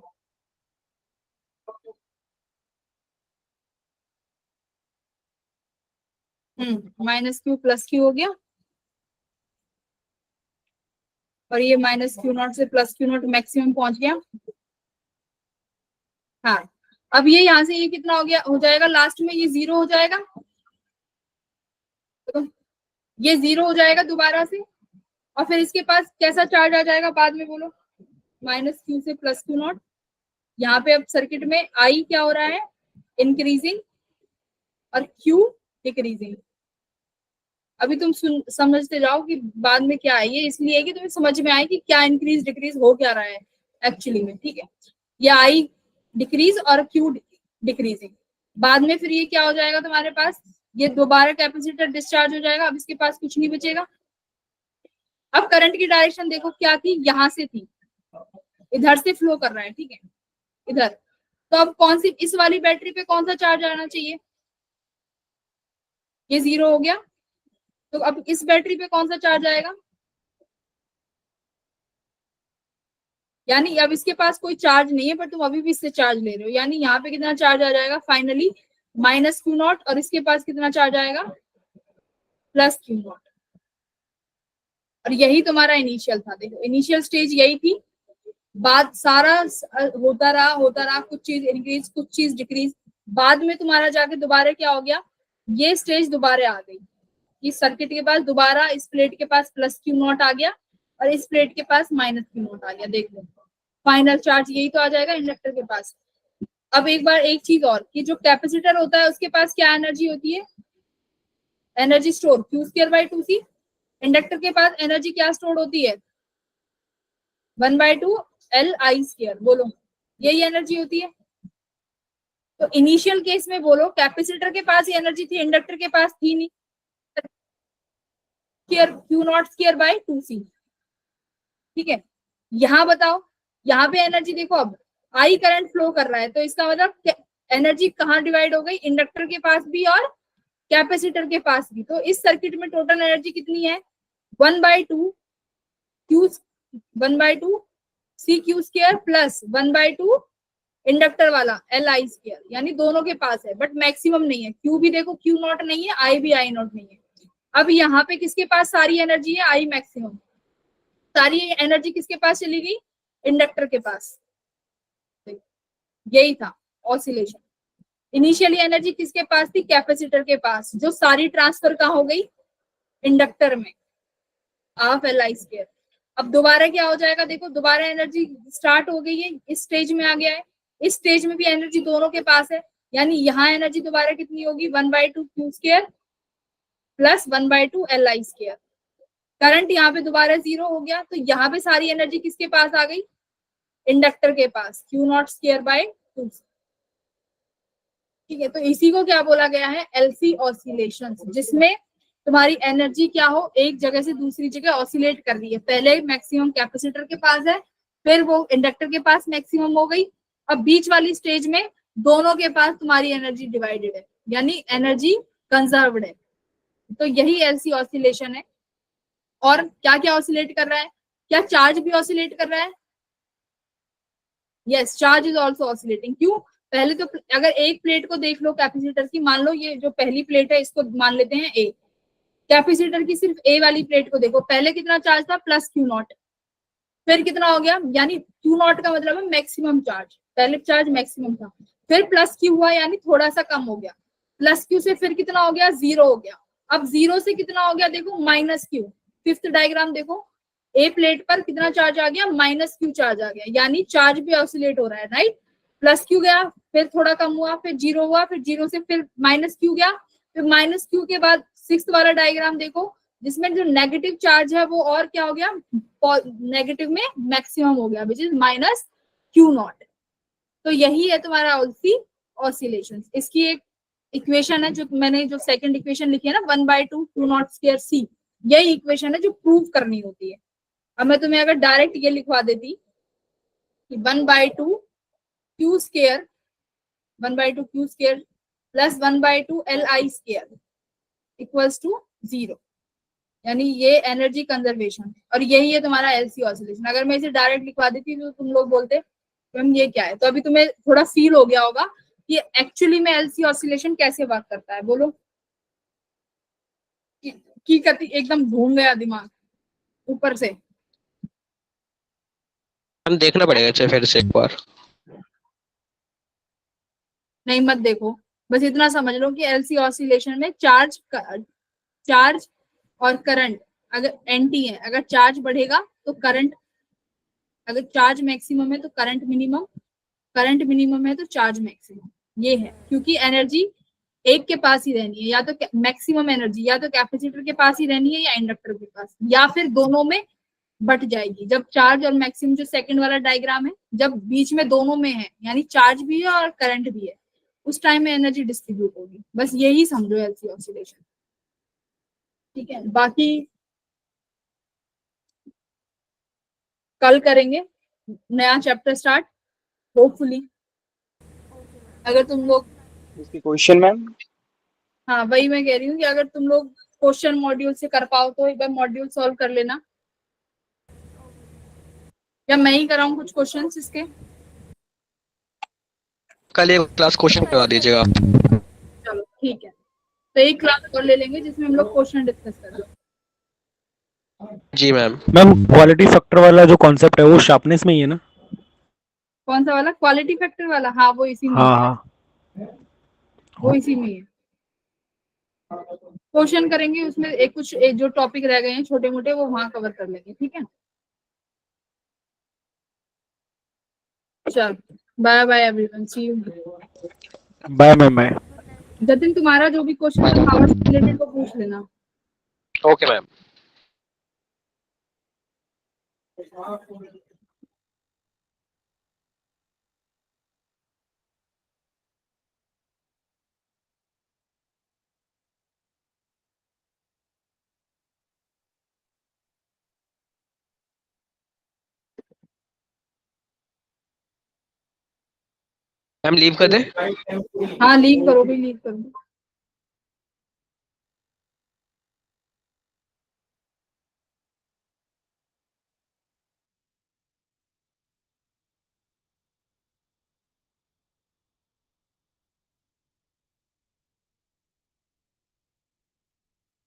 माइनस क्यू प्लस क्यू हो गया, और ये माइनस क्यू नॉट से प्लस क्यू नॉट मैक्सिमम पहुंच गया। हाँ, अब ये यहाँ से ये कितना हो गया, हो जाएगा लास्ट में ये जीरो हो जाएगा, तो ये जीरो हो जाएगा दोबारा से, और फिर इसके पास कैसा चार्ज आ जाएगा बाद में, बोलो? माइनस क्यू से प्लस क्यू नॉट। यहाँ पे अब सर्किट में आई क्या हो रहा है, इंक्रीजिंग, और क्यू डिक्रीजिंग। अभी तुम समझते जाओ कि बाद में क्या है, ये इसलिए कि तुम्हें समझ में आए कि क्या इंक्रीज डिक्रीज हो क्या रहा है एक्चुअली में, ठीक है। ये आई डिक्रीज और क्यू डिक्रीजिंग। बाद में फिर ये क्या हो जाएगा तुम्हारे पास, ये दोबारा कैपेसिटर डिस्चार्ज हो जाएगा, अब इसके पास कुछ नहीं बचेगा। अब करंट की डायरेक्शन देखो क्या थी, यहाँ से थी, इधर से फ्लो कर रहा है, ठीक है, इधर। तो अब कौन सी, इस वाली बैटरी पे कौन सा चार्ज आना चाहिए, ये जीरो हो गया, तो अब इस बैटरी पे कौन सा चार्ज आएगा, यानी अब इसके पास कोई चार्ज नहीं है पर तुम अभी भी इससे चार्ज ले रहे हो, यानी यहाँ पे कितना चार्ज आ जाएगा फाइनली, माइनस क्यू नॉट, और इसके पास कितना चार्ज आएगा, प्लस क्यू नॉट। और यही तुम्हारा इनिशियल था, देखो इनिशियल स्टेज यही थी, बाद सारा होता रहा, कुछ चीज इंक्रीज कुछ चीज डिक्रीज, बाद में तुम्हारा जाके दोबारा क्या हो गया, ये स्टेज दोबारा आ गई, कि सर्किट के पास दोबारा इस प्लेट के पास प्लस क्यू नॉट आ गया और इस प्लेट के पास माइनस क्यू नॉट आ गया। देख लो फाइनल चार्ज यही तो आ जाएगा इंडक्टर के पास। अब एक बार एक चीज और कि जो कैपेसिटर होता है उसके पास क्या एनर्जी होती है, एनर्जी स्टोर Q2/2C। इंडक्टर के पास एनर्जी क्या स्टोर होती है 1/2 Li²। बोलो यही एनर्जी होती है। तो इनिशियल केस में बोलो कैपेसिटर के पास ही एनर्जी थी, इंडक्टर के पास थी नहीं। Q0²/2C। ठीक है, यहाँ बताओ, यहाँ पे एनर्जी देखो, अब आई करंट फ्लो कर रहा है तो इसका मतलब एनर्जी कहाँ डिवाइड हो गई, इंडक्टर के पास भी और कैपेसिटर के पास भी। तो इस सर्किट में टोटल एनर्जी कितनी है 1/2 प्लस 1/2 इंडक्टर वाला Li², यानी दोनों के पास है बट मैक्सिमम नहीं है। Q भी देखो Q0 नहीं है, I भी I0 नहीं है। अब यहाँ पे किसके पास सारी एनर्जी है, I मैक्सिमम। सारी एनर्जी किसके पास चली गई, इंडक्टर के पास। यही था ऑसिलेशन। इनिशियली एनर्जी किसके पास थी, कैपेसिटर के पास, जो सारी ट्रांसफर कहाँ हो गई, इंडक्टर में, हाफ Li²। अब दोबारा क्या हो जाएगा, देखो दोबारा एनर्जी स्टार्ट हो गई है, इस स्टेज में आ गया है। इस स्टेज में भी एनर्जी दोनों के पास है, यानी यहाँ एनर्जी दोबारा कितनी होगी 1/2 Q² प्लस 1/2 Li²। करंट यहाँ पे दोबारा 0 हो गया, तो यहाँ पे सारी एनर्जी किसके पास आ गई, इंडक्टर के पास, Q0²/2। ठीक है, तो इसी को क्या बोला गया है, एलसी ऑसिलेशन, जिसमें तुम्हारी एनर्जी क्या हो, एक जगह से दूसरी जगह ऑसिलेट कर रही है। पहले मैक्सिमम कैपेसिटर के पास है, फिर वो इंडक्टर के पास मैक्सिमम हो गई, अब बीच वाली स्टेज में दोनों के पास तुम्हारी एनर्जी डिवाइडेड है, यानी एनर्जी कंजर्व्ड है। तो यही एलसी ऑसिलेशन है। और क्या क्या ऑसिलेट कर रहा है, क्या चार्ज भी ऑसिलेट कर रहा है, yes charge is also oscillating. क्यों, पहले तो अगर एक प्लेट को देख लो कैपेसिटर की, मान लो ये जो पहली प्लेट है इसको मान लेते हैं ए, कैपेसिटर की सिर्फ ए वाली प्लेट को देखो, पहले कितना चार्ज था प्लस Q0, फिर कितना हो गया, यानी Q0 का मतलब है मैक्सिमम चार्ज, पहले चार्ज मैक्सिमम था, फिर प्लस Q हुआ यानी थोड़ा सा कम हो गया, प्लस Q से फिर कितना हो गया 0 हो गया, अब 0 से कितना हो गया देखो -Q। फिफ्थ डायग्राम देखो, ए प्लेट पर कितना चार्ज आ गया -Q चार्ज आ गया, यानी चार्ज भी ऑसिलेट हो रहा है, राइट। प्लस Q गया, फिर थोड़ा कम हुआ, फिर 0 हुआ, फिर 0 से फिर -Q गया, फिर -Q के बाद सिक्स्थ वाला डायग्राम देखो, जिसमें जो नेगेटिव चार्ज है वो और क्या हो गया, नेगेटिव में मैक्सिमम हो गया, विच इज -Q0। तो यही है तुम्हारा एलसी ऑसिलेशन। इसकी एक इक्वेशन है जो मैंने जो सेकंड इक्वेशन लिखी है ना 1/2 Q0²C, यही इक्वेशन है जो प्रूव करनी होती है। अब मैं तुम्हें अगर डायरेक्ट ये लिखवा देती कि 1/2 Q² plus 1/2 Li² equals to 0, यानी ये एनर्जी कंजर्वेशन, और यही है तुम्हारा एलसी ऑसिलेशन। अगर मैं इसे डायरेक्ट लिखवा देती तो तुम लोग बोलते तो ये क्या है, तो अभी तुम्हें थोड़ा फील हो गया होगा कि एक्चुअली में एलसी ऑसिलेशन कैसे वर्क करता है। बोलो की करती, एकदम घूम गया दिमाग ऊपर से। हम देखना पड़ेगा अच्छा फिर से एक बार। नहीं मत देखो, बस इतना समझ लो कि एलसी ऑसिलेशन में चार्ज और करंट अगर एंटी है, अगर चार्ज बढ़ेगा तो करंट, अगर चार्ज मैक्सिमम है तो करंट मिनिमम, करंट मिनिमम है तो चार्ज मैक्सिमम। ये है, क्योंकि एनर्जी एक के पास ही रहनी है, या तो मैक्सिमम एनर्जी या तो कैपेसिटर के पास ही रहनी है या इंडक्टर के पास, या फिर दोनों में बट जाएगी। जब चार्ज और मैक्सिमम, जो सेकंड वाला डायग्राम है, जब बीच में दोनों में है, यानी चार्ज भी है और करंट भी है, उस टाइम में एनर्जी डिस्ट्रीब्यूट होगी। बस यही समझो एलसी ऑसिलेशन। ठीक है, बाकी कल करेंगे नया चैप्टर स्टार्ट होपफुली। अगर तुम लोग, इसकी क्वेश्चन मैम, हाँ वही मैं कह रही हूँ कि अगर तुम लोग क्वेश्चन मॉड्यूल से कर पाओ तो एक बार मॉड्यूल सॉल्व कर लेना, या मैं ही कराऊं कुछ क्वेश्चंस इसके। कल एक क्लास क्वेश्चन करवा दीजिएगा आप। चलो ठीक है, तो एक क्लास और ले लेंगे जिसमें हम लोग क्वेश्चन डिस्कस कर लेंगे। जी मैम। मैम क्वालिटी फैक्टर वाला जो कॉन्सेप्ट है वो शार्पनेस में ही है ना? कौन सा वाला, क्वालिटी फैक्टर वाला? हाँ वो इसी में हाँ है, हाँ वो इसी में है। क्वेश्चन करेंगे, उसमें एक कुछ एक जो टॉपिक रह गए हैं छोटे मोटे वो वहां कवर कर लेंगे, ठीक है। चल bye bye everyone, see you. Bye ma'am bye. Jatin तुम्हारा जो भी क्वेश्चन है पावर से रिलेटेड वो पूछ लेना। Okay ma'am. मैम लीव कर दे। हाँ लीव करो भी, लीव करो।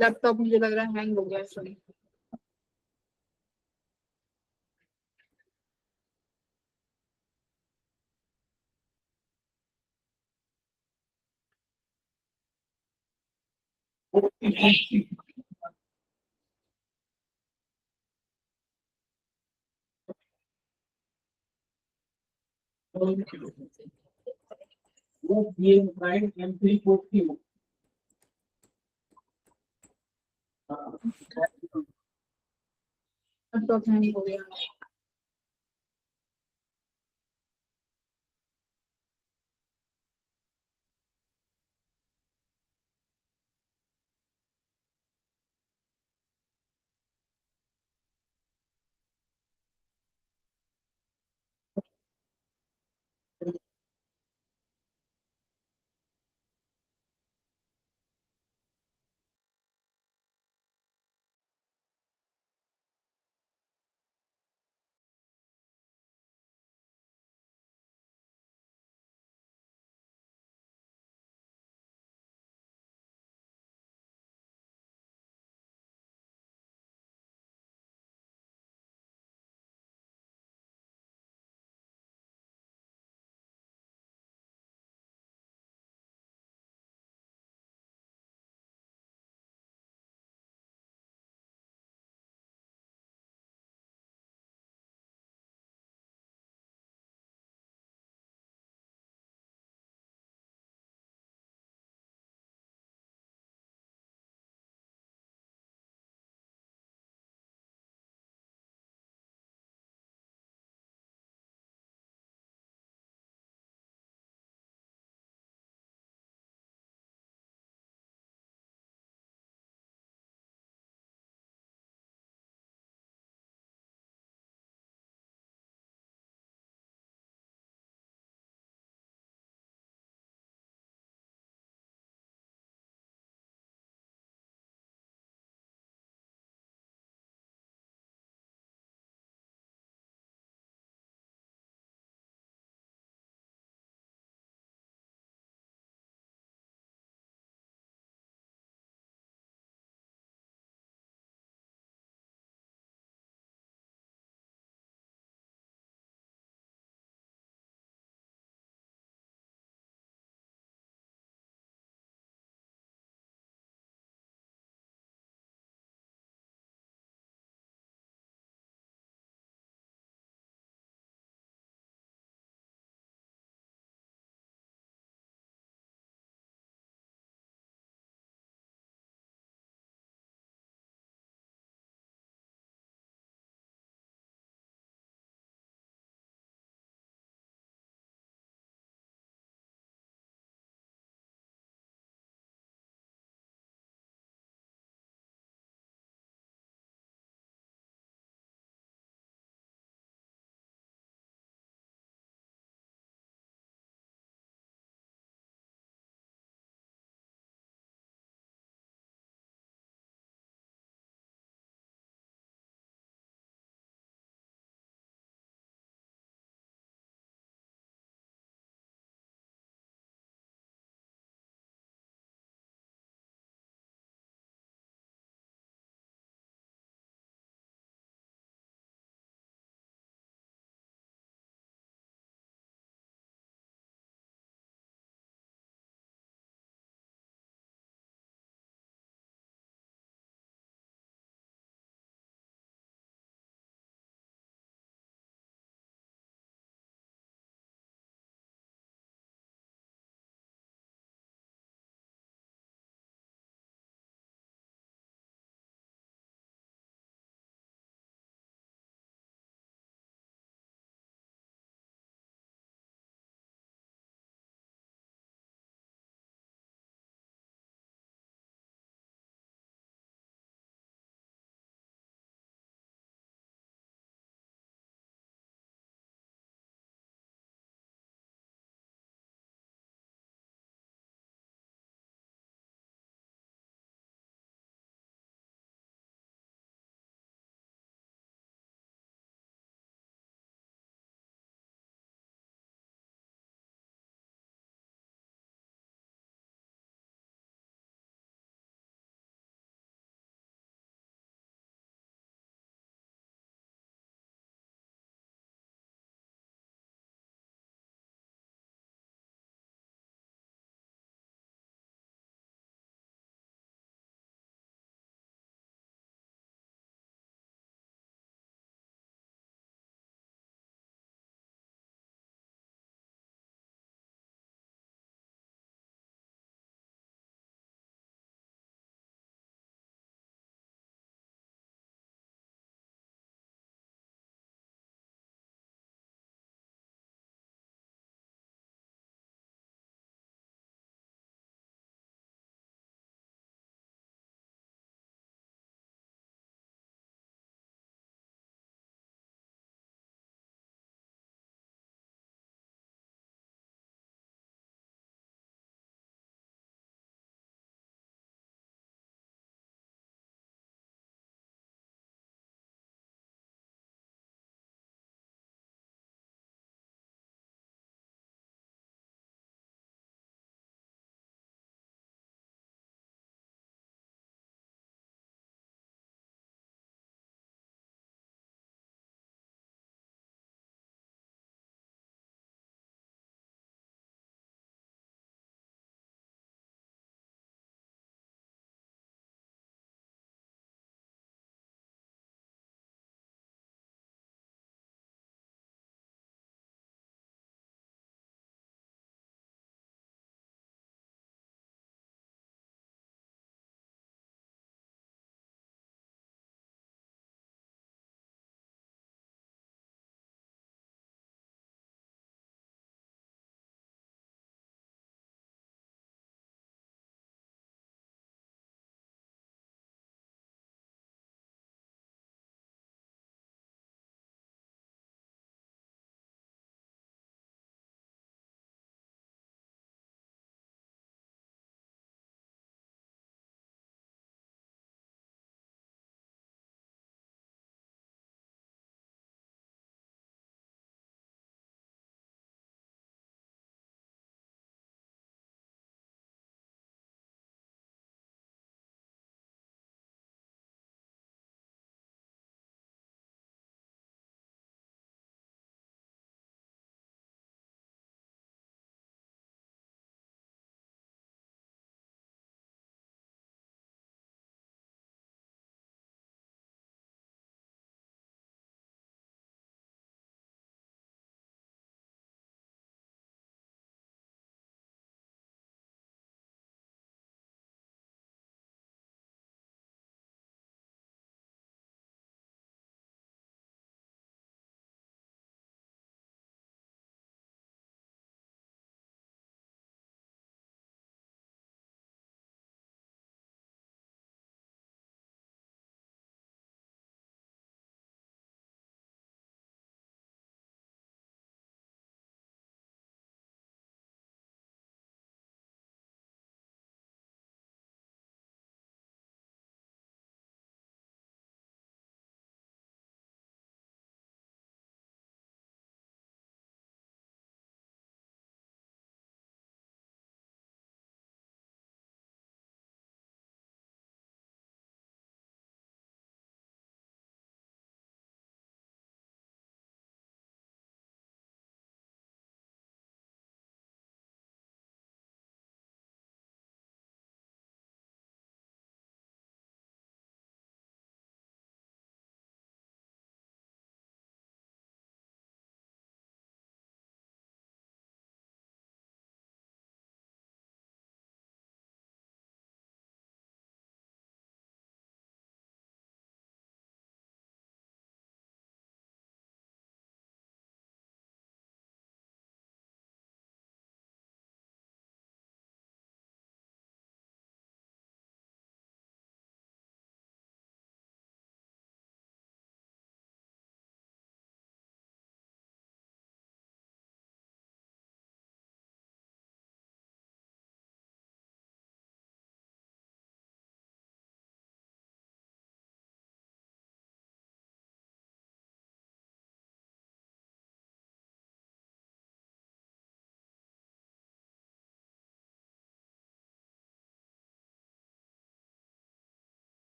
लैपटॉप मुझे लग रहा है हैंग हो गया, सॉरी। लैपटॉप हैंग हो गया।